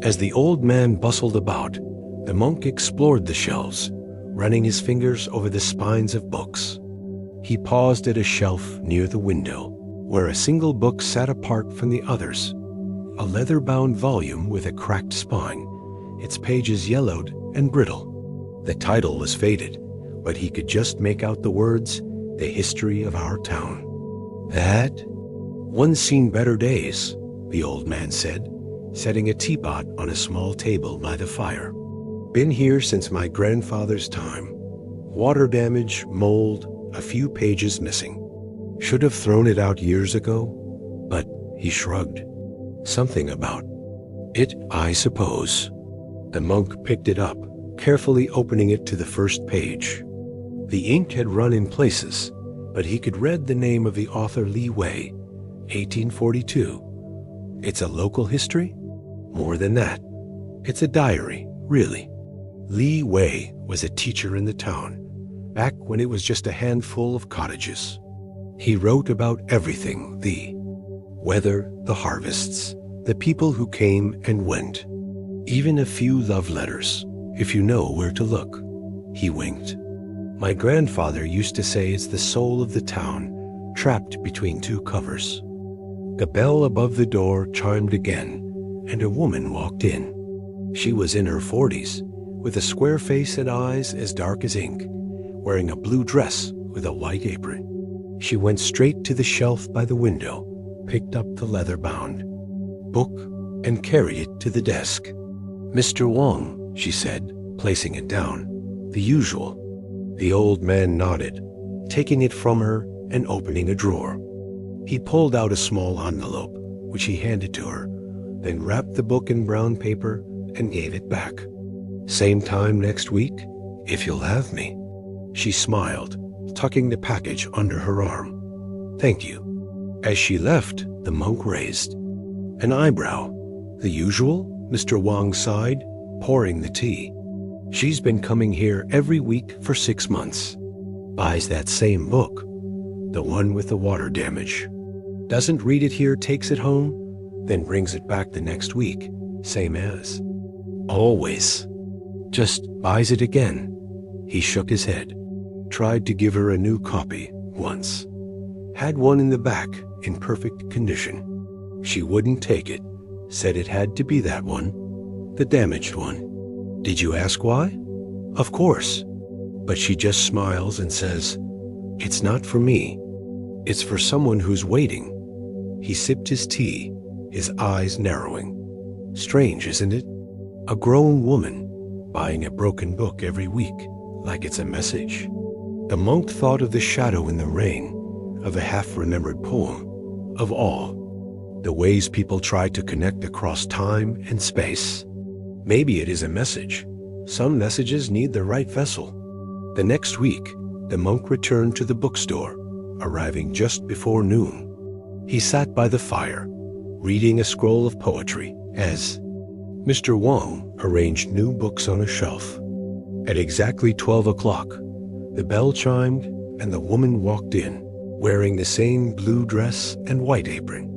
As the old man bustled about, the monk explored the shelves, running his fingers over the spines of books. He paused at a shelf near the window, where a single book sat apart from the others, a leather-bound volume with a cracked spine, its pages yellowed and brittle. The title was faded, but he could just make out the words, "The History of Our Town." "That? One's seen better days," the old man said, setting a teapot on a small table by the fire. "Been here since my grandfather's time. Water damage, mold, a few pages missing. Should have thrown it out years ago, but," he shrugged, "something about it, I suppose." The monk picked it up, carefully opening it to the first page. The ink had run in places, but he could read the name of the author Li Wei, 1842. It's a local history? More than that. It's a diary, really. Li Wei was a teacher in the town, back when it was just a handful of cottages. He wrote about everything, the weather, the harvests, the people who came and went. Even a few love letters, if you know where to look. He winked. My grandfather used to say it's the soul of the town, trapped between two covers. The bell above the door chimed again, and a woman walked in. She was in her 40s, with a square face and eyes as dark as ink, wearing a blue dress with a white apron. She went straight to the shelf by the window, picked up the leather-bound book, and carried it to the desk. "Mr. Wang," she said, placing it down. "The usual." The old man nodded, taking it from her and opening a drawer. He pulled out a small envelope, which he handed to her, then wrapped the book in brown paper and gave it back. "Same time next week, if you'll have me." She smiled, tucking the package under her arm. "Thank you." As she left, the monk raised an eyebrow. "The usual?" Mr. Wang sighed, pouring the tea. "She's been coming here every week for 6 months. Buys that same book, the one with the water damage. Doesn't read it here, takes it home, then brings it back the next week, same as. Always. Just buys it again." He shook his head. "Tried to give her a new copy once. Had one in the back in perfect condition. She wouldn't take it, said it had to be that one, the damaged one. Did you ask why? Of course. But she just smiles and says, 'It's not for me.' It's for someone who's waiting." He sipped his tea, his eyes narrowing. Strange, isn't it? A grown woman buying a broken book every week, like it's a message. The monk thought of the shadow in the rain, of a half-remembered poem, of awe, the ways people try to connect across time and space. Maybe it is a message. Some messages need the right vessel. The next week, the monk returned to the bookstore, arriving just before noon. He sat by the fire, reading a scroll of poetry, as Mr. Wang arranged new books on a shelf. At exactly 12 o'clock, the bell chimed and the woman walked in, wearing the same blue dress and white apron.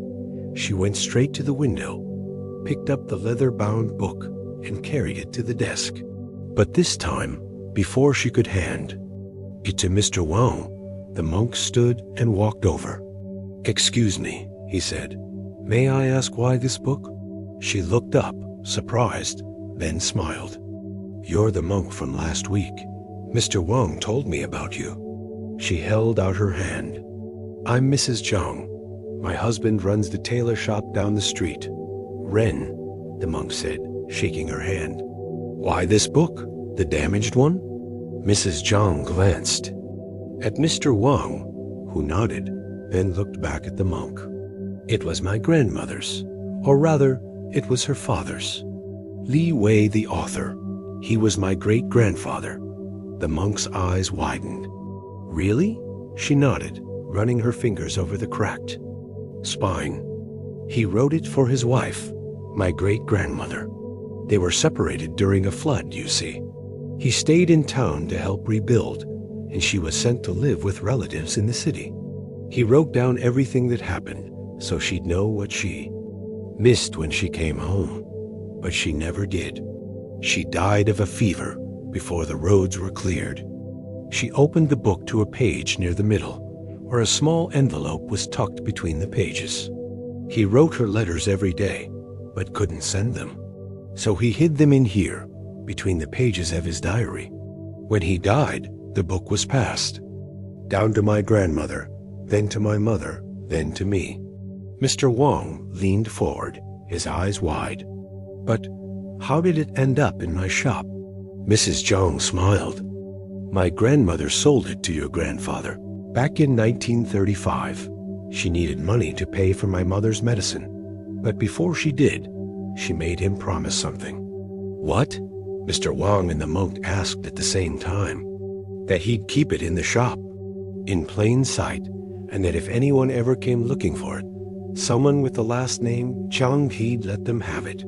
She went straight to the window, picked up the leather-bound book, and carried it to the desk. But this time, before she could hand it to Mr. Wang, the monk stood and walked over. "Excuse me," he said. "May I ask why this book?" She looked up, surprised, then smiled. "You're the monk from last week. Mr. Wang told me about you." She held out her hand. "I'm Mrs. Zhang. My husband runs the tailor shop down the street." "Ren," the monk said, shaking her hand. "Why this book? The damaged one?" Mrs. Zhang glanced at Mr. Wang, who nodded, then looked back at the monk. "It was my grandmother's, or rather, it was her father's. Li Wei, the author. He was my great-grandfather." The monk's eyes widened. "Really?" She nodded, running her fingers over the cracked spine. "He wrote it for his wife, my great-grandmother. They were separated during a flood, you see. He stayed in town to help rebuild, and she was sent to live with relatives in the city. He wrote down everything that happened, so she'd know what she missed when she came home. But she never did. She died of a fever before the roads were cleared." She opened the book to a page near the middle, where a small envelope was tucked between the pages. "He wrote her letters every day, but couldn't send them. So he hid them in here, between the pages of his diary. When he died, the book was passed down to my grandmother, then to my mother, then to me." Mr. Wang leaned forward, his eyes wide. "But how did it end up in my shop?" Mrs. Zhang smiled. "My grandmother sold it to your grandfather back in 1935. She needed money to pay for my mother's medicine. But before she did, she made him promise something." "What?" Mr. Wang and the monk asked at the same time. "That he'd keep it in the shop, in plain sight, and that if anyone ever came looking for it, someone with the last name Zhang, he'd let them have it.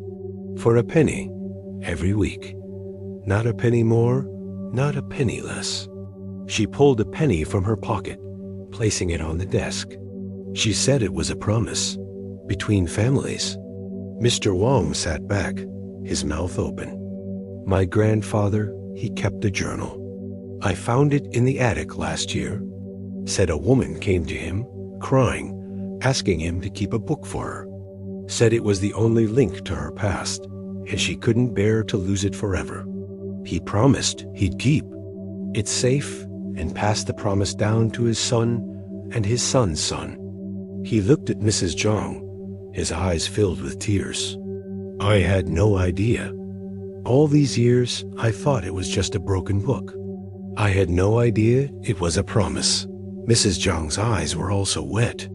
For a penny, every week. Not a penny more, not a penny less." She pulled a penny from her pocket, placing it on the desk. She said it was a promise, between families. Mr. Wang sat back, his mouth open. "My grandfather, he kept a journal. I found it in the attic last year. Said a woman came to him, crying, asking him to keep a book for her. Said it was the only link to her past, and she couldn't bear to lose it forever. He promised he'd keep it safe and passed the promise down to his son and his son's son." He looked at Mrs. Zhang, his eyes filled with tears. "I had no idea. All these years, I thought it was just a broken book. I had no idea it was a promise." Mrs. Zhang's eyes were also wet.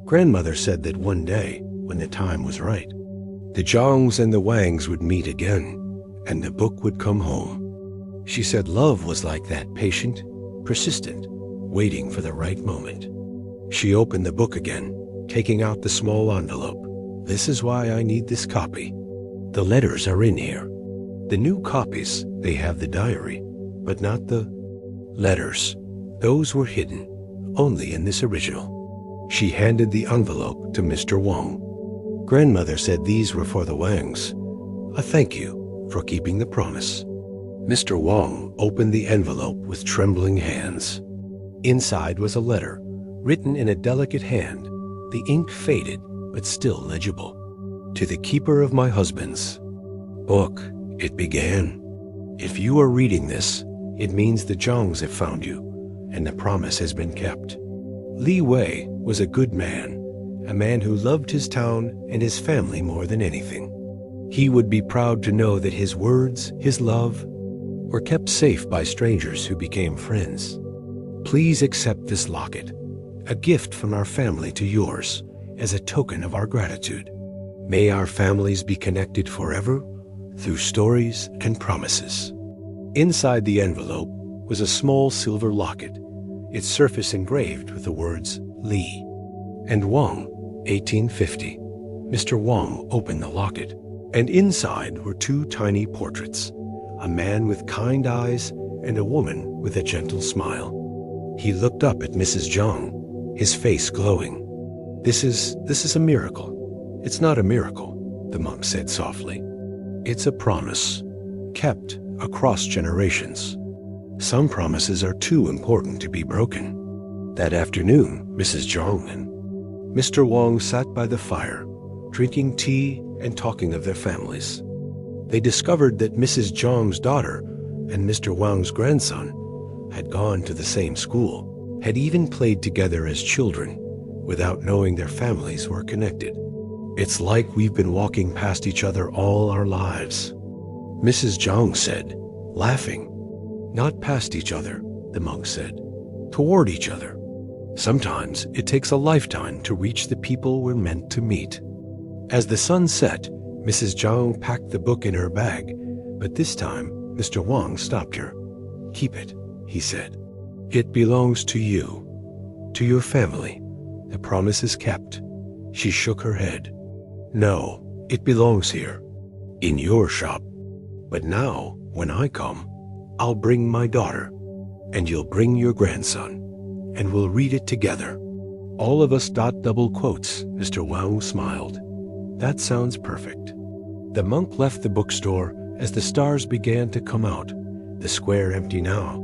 Grandmother said that one day, when the time was right, the Zhangs and the Wangs would meet again, and the book would come home. She said love was like that, patient, persistent, waiting for the right moment. She opened the book again, taking out the small envelope. "This is why I need this copy. The letters are in here. The new copies, they have the diary, but not the letters. Those were hidden, only in this original." She handed the envelope to Mr. Wang. Grandmother said these were for the Wangs. "A thank you for keeping the promise." Mr. Wang opened the envelope with trembling hands. Inside was a letter, written in a delicate hand, the ink faded but still legible. "To the keeper of my husband's book," it began. "If you are reading this, it means the Zhangs have found you, and the promise has been kept. Li Wei was a good man, a man who loved his town and his family more than anything. He would be proud to know that his words, his love, were kept safe by strangers who became friends. Please accept this locket, a gift from our family to yours, as a token of our gratitude. May our families be connected forever through stories and promises. Inside the envelope was a small silver locket, its surface engraved with the words Li and Wang, 1850. Mr. Wang opened the locket, and inside were two tiny portraits, a man with kind eyes and a woman with a gentle smile. He looked up at Mrs. Zhang, his face glowing. This is a miracle. It's not a miracle, the monk said softly. It's a promise, kept across generations. Some promises are too important to be broken. That afternoon, Mrs. Zhang and Mr. Wang sat by the fire, drinking tea and talking of their families. They discovered that Mrs. Zhang's daughter and Mr. Wang's grandson had gone to the same school, had even played together as children, without knowing their families were connected. It's like we've been walking past each other all our lives, Mrs. Zhang said, laughing. Not past each other, the monk said, toward each other. Sometimes it takes a lifetime to reach the people we're meant to meet. As the sun set, Mrs. Zhang packed the book in her bag, but this time Mr. Wang stopped her. Keep it, he said. It belongs to you, to your family. The promise is kept. She shook her head. No, it belongs here, in your shop. But now, when I come, I'll bring my daughter, and you'll bring your grandson, and we'll read it together. All of us. Double quotes, Mr. Wang smiled. That sounds perfect. The monk left the bookstore as the stars began to come out, the square empty now,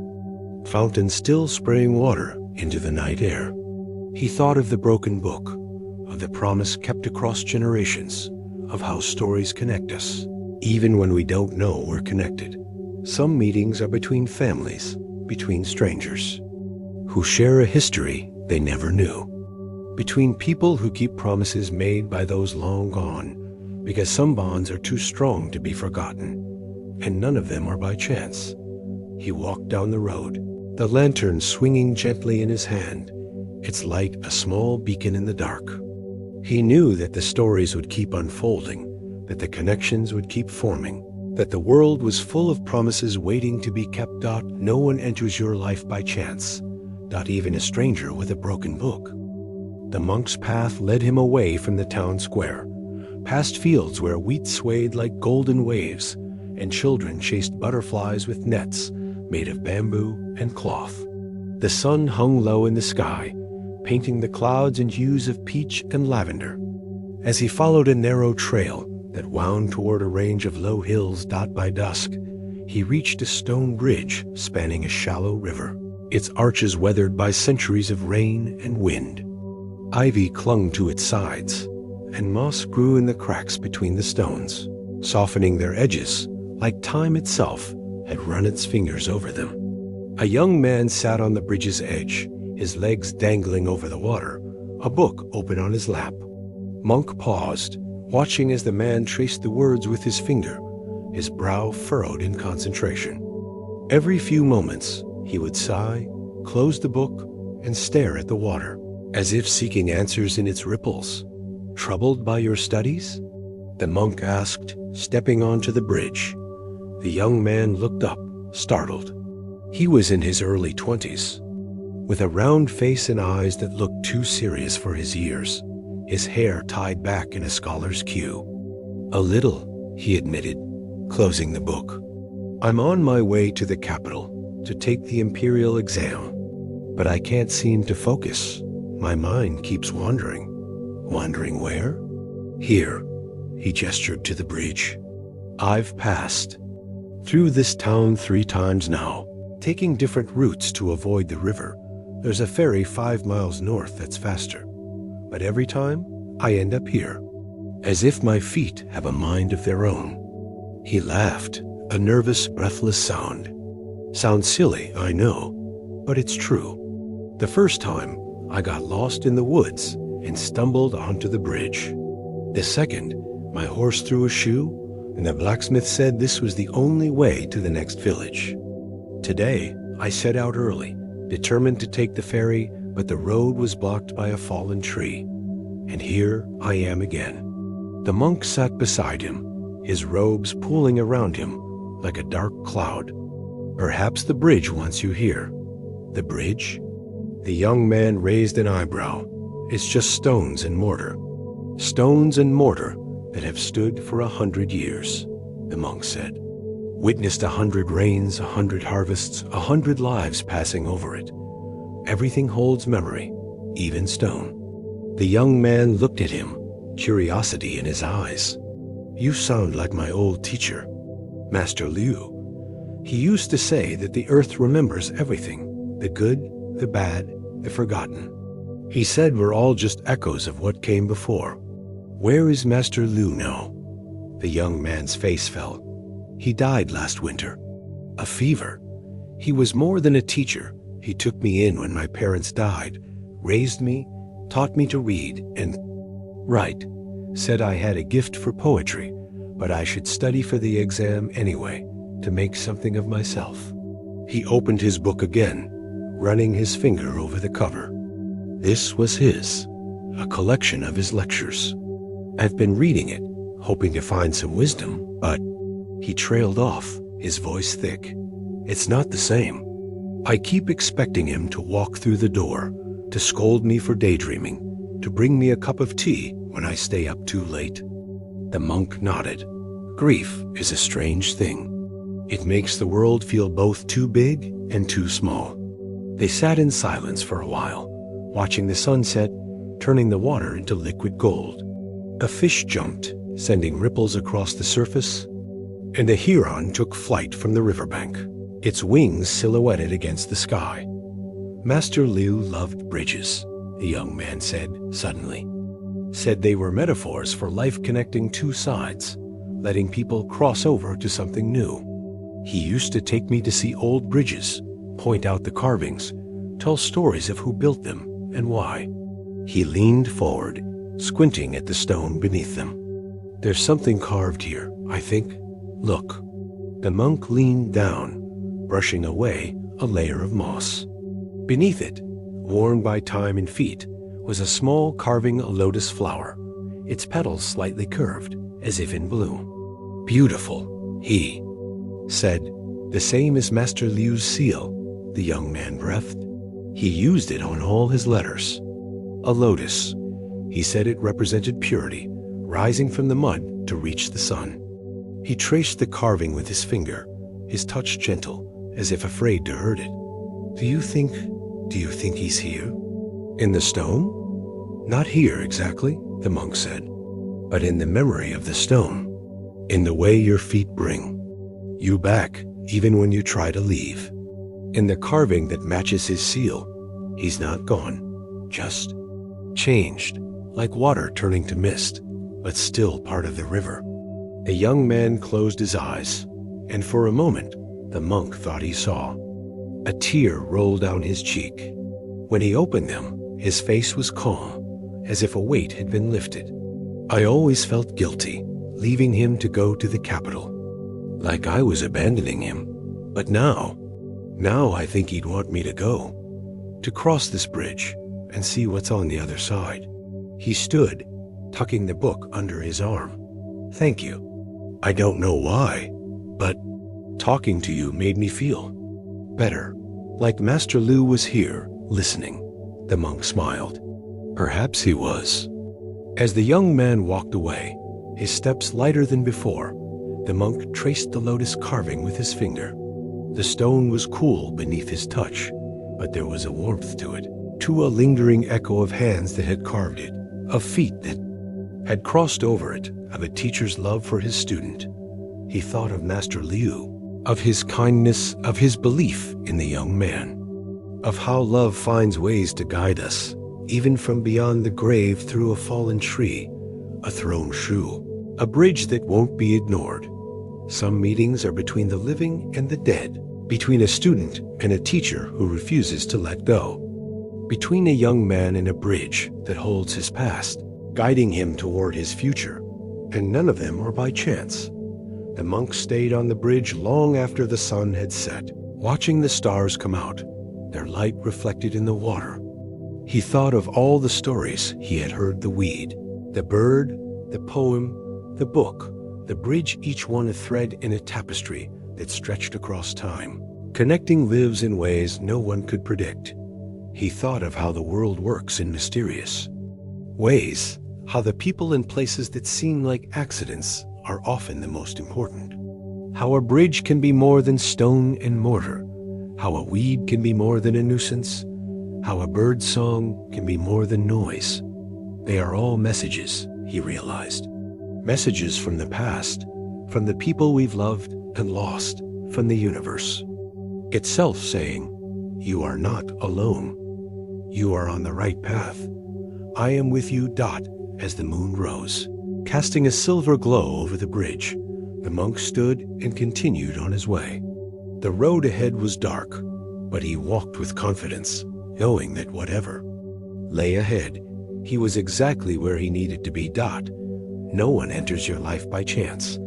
fountains still spraying water into the night air. He thought of the broken book, of the promise kept across generations, of how stories connect us, even when we don't know we're connected. Some meetings are between families, between strangers, who share a history they never knew, between people who keep promises made by those long gone, because some bonds are too strong to be forgotten, and none of them are by chance. He walked down the road, the lantern swinging gently in his hand, its light a small beacon in the dark. He knew that the stories would keep unfolding, that the connections would keep forming, that the world was full of promises waiting to be kept. No one enters your life by chance, not even a stranger with a broken book. The monk's path led him away from the town square, past fields where wheat swayed like golden waves, and children chased butterflies with nets made of bamboo and cloth. The sun hung low in the sky, painting the clouds in hues of peach and lavender. As he followed a narrow trail that wound toward a range of low hills. By dusk, he reached a stone bridge spanning a shallow river, its arches weathered by centuries of rain and wind. Ivy clung to its sides, and moss grew in the cracks between the stones, softening their edges like time itself had run its fingers over them. A young man sat on the bridge's edge, his legs dangling over the water, a book open on his lap. Monk paused, watching as the man traced the words with his finger, his brow furrowed in concentration. Every few moments, he would sigh, close the book, and stare at the water, as if seeking answers in its ripples. Troubled by your studies? The monk asked, stepping onto the bridge. The young man looked up, startled. He was in his early 20s, with a round face and eyes that looked too serious for his years, his hair tied back in a scholar's queue. A little, he admitted, closing the book. I'm on my way to the capital to take the imperial exam, but I can't seem to focus. My mind keeps wandering. Wandering where? Here, he gestured to the bridge. I've passed through this town 3 times now, taking different routes to avoid the river. There's a ferry 5 miles north that's faster, but every time I end up here, as if my feet have a mind of their own. He laughed, a nervous, breathless sound. Sounds silly, I know, but it's true. The first time, I got lost in the woods and stumbled onto the bridge. The second, my horse threw a shoe, and the blacksmith said this was the only way to the next village. Today, I set out early, determined to take the ferry, but the road was blocked by a fallen tree. And here I am again. The monk sat beside him, his robes pooling around him like a dark cloud. Perhaps the bridge wants you here. The bridge? The young man raised an eyebrow. It's just stones and mortar. Stones and mortar that have stood for 100 years, the monk said. Witnessed 100 rains, 100 harvests, 100 lives passing over it. Everything holds memory, even stone. The young man looked at him, curiosity in his eyes. You sound like my old teacher, Master Liu. He used to say that the earth remembers everything, the good, the bad, the forgotten. He said we're all just echoes of what came before. Where is Master Liu now? The young man's face fell. He died last winter. A fever. He was more than a teacher. He took me in when my parents died, raised me, taught me to read and write, said I had a gift for poetry, but I should study for the exam anyway, to make something of myself. He opened his book again, running his finger over the cover. This was his, a collection of his lectures. I've been reading it, hoping to find some wisdom, but he trailed off, his voice thick. It's not the same. I keep expecting him to walk through the door, to scold me for daydreaming, to bring me a cup of tea when I stay up too late. The monk nodded. Grief is a strange thing. It makes the world feel both too big and too small. They sat in silence for a while, watching the sunset, turning the water into liquid gold. A fish jumped, sending ripples across the surface, and a heron took flight from the riverbank, its wings silhouetted against the sky. Master Liu loved bridges, the young man said suddenly. Said they were metaphors for life connecting two sides, letting people cross over to something new. He used to take me to see old bridges, point out the carvings, tell stories of who built them and why. He leaned forward, squinting at the stone beneath them. There's something carved here, I think. Look. The monk leaned down, brushing away a layer of moss. Beneath it, worn by time and feet, was a small carving a lotus flower, its petals slightly curved, as if in bloom. Beautiful, he said. The same as Master Liu's seal, the young man breathed. He used it on all his letters. A lotus. He said it represented purity, rising from the mud to reach the sun. He traced the carving with his finger, his touch gentle, as if afraid to hurt it. Do you think he's here? In the stone? Not here exactly, the monk said, but in the memory of the stone, in the way your feet bring you back even when you try to leave. In the carving that matches his seal, he's not gone, just changed, like water turning to mist, but still part of the river. A young man closed his eyes, and for a moment, the monk thought he saw. A tear rolled down his cheek. When he opened them, his face was calm, as if a weight had been lifted. I always felt guilty, leaving him to go to the capital, like I was abandoning him. But now I think he'd want me to go, to cross this bridge and see what's on the other side. He stood, tucking the book under his arm. Thank you. I don't know why, but talking to you made me feel better, like Master Liu was here, listening. The monk smiled. Perhaps he was. As the young man walked away, his steps lighter than before, the monk traced the lotus carving with his finger. The stone was cool beneath his touch, but there was a warmth to it, to a lingering echo of hands that had carved it, of feet that had crossed over it, of a teacher's love for his student. He thought of Master Liu, of his kindness, of his belief in the young man, of how love finds ways to guide us, even from beyond the grave through a fallen tree, a thrown shoe, a bridge that won't be ignored. Some meetings are between the living and the dead, between a student and a teacher who refuses to let go, between a young man and a bridge that holds his past, guiding him toward his future, and none of them were by chance. The monk stayed on the bridge long after the sun had set, watching the stars come out, their light reflected in the water. He thought of all the stories he had heard: the weed, the bird, the poem, the book, the bridge, each one a thread in a tapestry that stretched across time, connecting lives in ways no one could predict. He thought of how the world works in mysterious ways, how the people and places that seem like accidents are often the most important, how a bridge can be more than stone and mortar, how a weed can be more than a nuisance, how a bird's song can be more than noise. They are all messages, he realized. Messages from the past, from the people we've loved and lost, from the universe itself saying, "You are not alone. You are on the right path. I am with you." As the moon rose, casting a silver glow over the bridge, the monk stood and continued on his way. The road ahead was dark, but he walked with confidence, knowing that whatever lay ahead, he was exactly where he needed to be. No one enters your life by chance,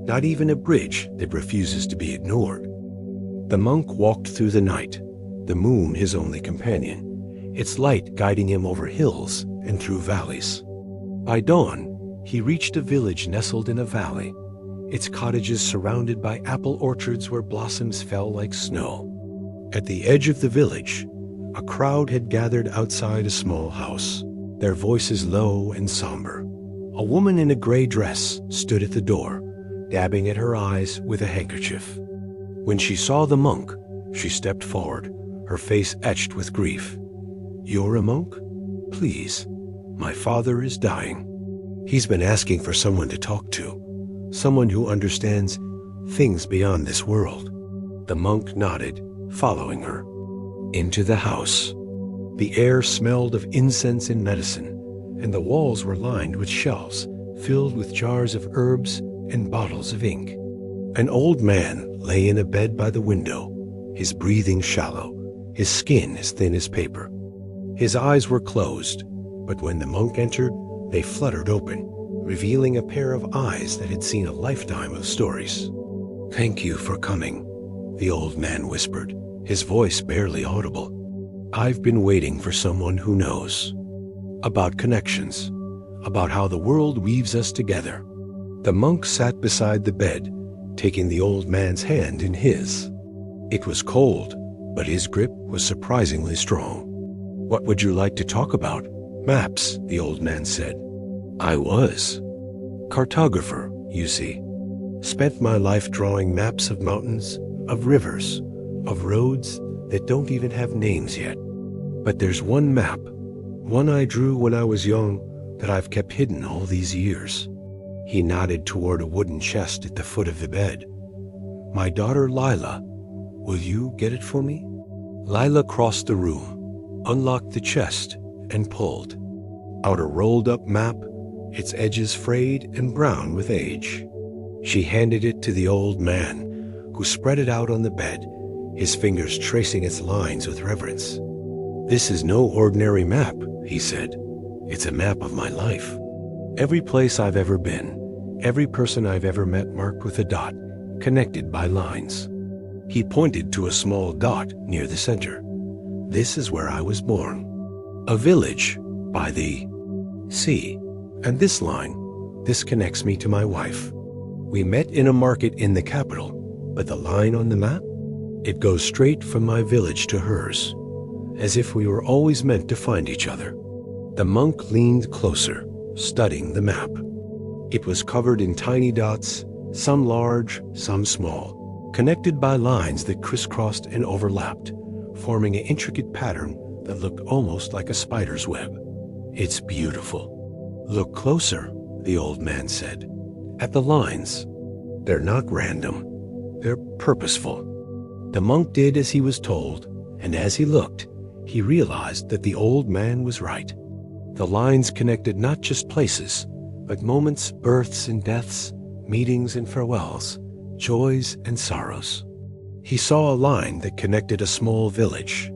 not even a bridge that refuses to be ignored. The monk walked through the night, the moon his only companion, its light guiding him over hills and through valleys. By dawn, he reached a village nestled in a valley, its cottages surrounded by apple orchards where blossoms fell like snow. At the edge of the village, a crowd had gathered outside a small house, their voices low and somber. A woman in a gray dress stood at the door, dabbing at her eyes with a handkerchief. When she saw the monk, she stepped forward, her face etched with grief. "You're a monk? Please, my father is dying. He's been asking for someone to talk to, someone who understands things beyond this world." The monk nodded, following her into the house. The air smelled of incense and medicine, and the walls were lined with shelves filled with jars of herbs and bottles of ink. An old man lay in a bed by the window, his breathing shallow, his skin as thin as paper. His eyes were closed, but when the monk entered, they fluttered open, revealing a pair of eyes that had seen a lifetime of stories. "Thank you for coming," the old man whispered, his voice barely audible. "I've been waiting for someone who knows about connections, about how the world weaves us together." The monk sat beside the bed, taking the old man's hand in his. It was cold, but his grip was surprisingly strong. "What would you like to talk about?" "Maps," the old man said. "I was cartographer, you see. Spent my life drawing maps of mountains, of rivers, of roads that don't even have names yet. But there's one map, one I drew when I was young, that I've kept hidden all these years." He nodded toward a wooden chest at the foot of the bed. "My daughter Lila, will you get it for me?" Lila crossed the room, unlocked the chest, and pulled out a rolled-up map, its edges frayed and brown with age. She handed it to the old man, who spread it out on the bed, his fingers tracing its lines with reverence. "This is no ordinary map," he said. "It's a map of my life. Every place I've ever been, every person I've ever met marked with a dot, connected by lines." He pointed to a small dot near the center. "This is where I was born. A village by the sea. And this line, this connects me to my wife. We met in a market in the capital, but the line on the map, it goes straight from my village to hers, as if we were always meant to find each other." The monk leaned closer, studying the map. It was covered in tiny dots, some large, some small, connected by lines that crisscrossed and overlapped, forming an intricate pattern that looked almost like a spider's web. "It's beautiful. Look closer," the old man said. "At the lines. They're not random. They're purposeful." The monk did as he was told, and as he looked, he realized that the old man was right. The lines connected not just places, but moments, births and deaths, meetings and farewells, joys and sorrows. He saw a line that connected a small village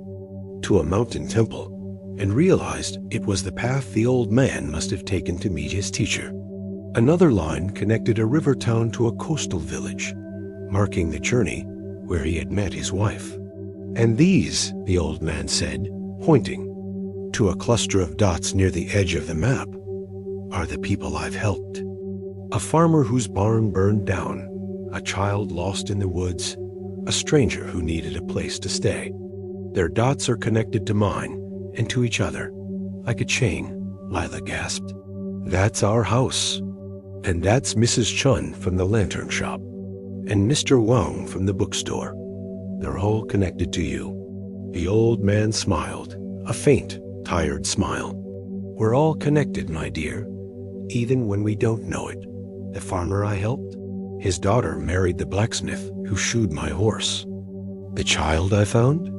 to a mountain temple, and realized it was the path the old man must have taken to meet his teacher. Another line connected a river town to a coastal village, marking the journey where he had met his wife. And these, the old man said, pointing to a cluster of dots near the edge of the map, are the people I've helped. A farmer whose barn burned down, a child lost in the woods, a stranger who needed a place to stay. Their dots are connected to mine and to each other, like a chain, Lila gasped. That's our house. And that's Mrs. Chun from the lantern shop. And Mr. Wang from the bookstore. They're all connected to you. The old man smiled, a faint, tired smile. We're all connected, my dear, even when we don't know it. The farmer I helped, his daughter married the blacksmith who shoed my horse. The child I found,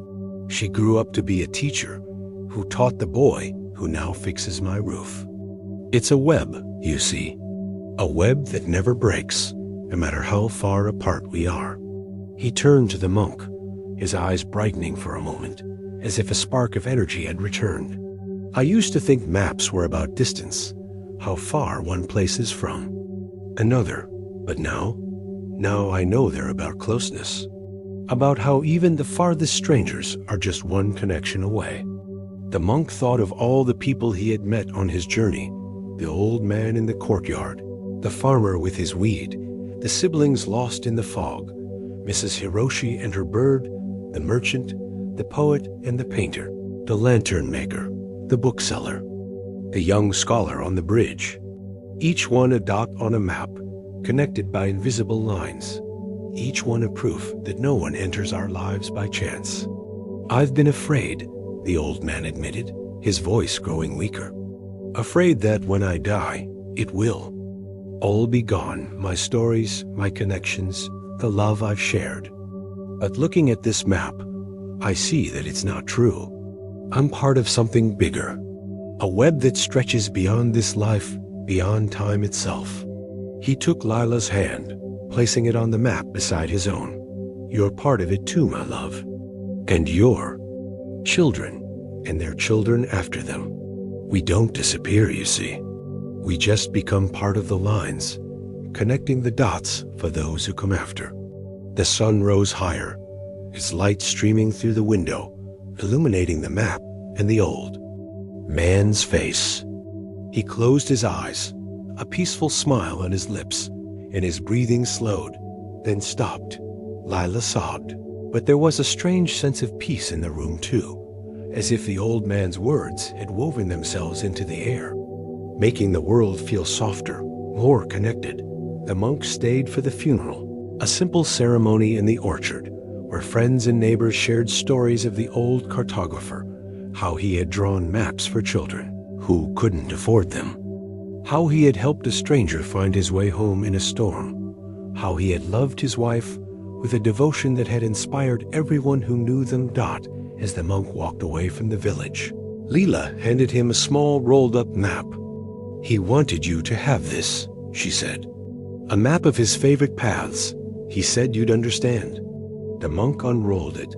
she grew up to be a teacher who taught the boy who now fixes my roof. It's a web, you see, a web that never breaks, no matter how far apart we are. He turned to the monk, his eyes brightening for a moment, as if a spark of energy had returned. I used to think maps were about distance, how far one place is from another, but now I know they're about closeness, about how even the farthest strangers are just one connection away. The monk thought of all the people he had met on his journey, the old man in the courtyard, the farmer with his weed, the siblings lost in the fog, Mrs. Hiroshi and her bird, the merchant, the poet and the painter, the lantern maker, the bookseller, the young scholar on the bridge, each one a dot on a map, connected by invisible lines, each one a proof that no one enters our lives by chance. I've been afraid, the old man admitted, his voice growing weaker. Afraid that when I die, it will all be gone, my stories, my connections, the love I've shared. But looking at this map, I see that it's not true. I'm part of something bigger, a web that stretches beyond this life, beyond time itself. He took Lila's hand, placing it on the map beside his own. You're part of it too, my love. And your children, and their children after them. We don't disappear, you see. We just become part of the lines, connecting the dots for those who come after. The sun rose higher, its light streaming through the window, illuminating the map and the old man's face. He closed his eyes, a peaceful smile on his lips, and his breathing slowed, then stopped. Lila sobbed, but there was a strange sense of peace in the room too, as if the old man's words had woven themselves into the air, making the world feel softer, more connected. The monk stayed for the funeral, a simple ceremony in the orchard, where friends and neighbors shared stories of the old cartographer, how he had drawn maps for children who couldn't afford them, how he had helped a stranger find his way home in a storm, how he had loved his wife with a devotion that had inspired everyone who knew them. As the monk walked away from the village, Lila handed him a small rolled-up map. He wanted you to have this, she said. A map of his favorite paths. He said you'd understand. The monk unrolled it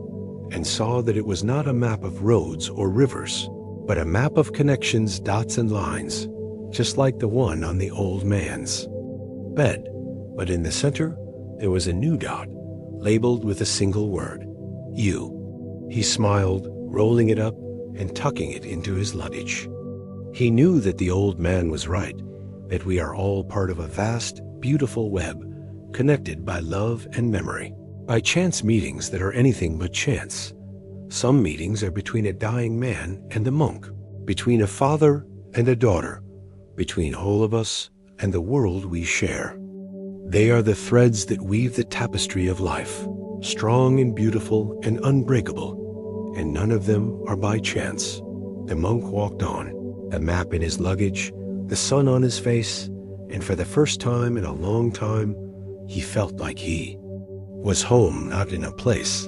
and saw that it was not a map of roads or rivers, but a map of connections, dots and lines, just like the one on the old man's bed. But in the center, there was a new dot, labeled with a single word, you. He smiled, rolling it up and tucking it into his luggage. He knew that the old man was right, that we are all part of a vast, beautiful web, connected by love and memory, by chance meetings that are anything but chance. Some meetings are between a dying man and a monk, between a father and a daughter, between all of us and the world we share. They are the threads that weave the tapestry of life, strong and beautiful and unbreakable, and none of them are by chance. The monk walked on, a map in his luggage, the sun on his face, and for the first time in a long time, he felt like he was home, not in a place,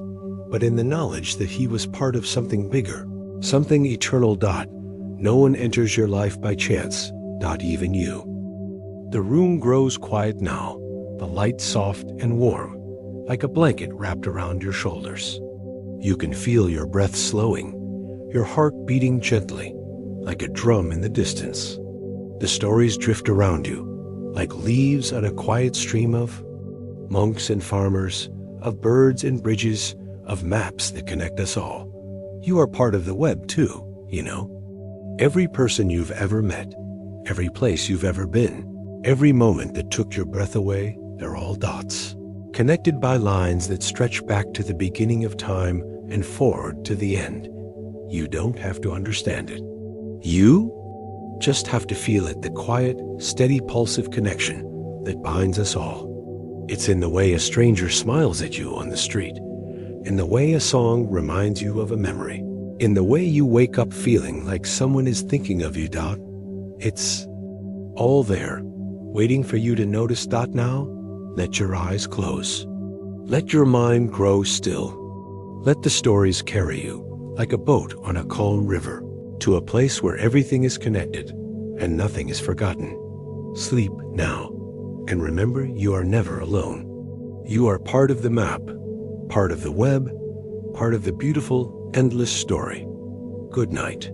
but in the knowledge that he was part of something bigger, something eternal. No one enters your life by chance, not even you. The room grows quiet now, the light soft and warm, like a blanket wrapped around your shoulders. You can feel your breath slowing, your heart beating gently, like a drum in the distance. The stories drift around you, like leaves on a quiet stream of monks and farmers, of birds and bridges, of maps that connect us all. You are part of the web too, you know. Every person you've ever met, every place you've ever been, every moment that took your breath away, they're all dots, connected by lines that stretch back to the beginning of time and forward to the end. You don't have to understand it. You just have to feel it, the quiet, steady pulse of connection that binds us all. It's in the way a stranger smiles at you on the street, in the way a song reminds you of a memory, in the way you wake up feeling like someone is thinking of you, Dot. It's all there, waiting for you to notice. Dot. Now, let your eyes close. Let your mind grow still. Let the stories carry you, like a boat on a calm river, to a place where everything is connected and nothing is forgotten. Sleep now, and remember, you are never alone. You are part of the map, part of the web, part of the beautiful, endless story. Good night.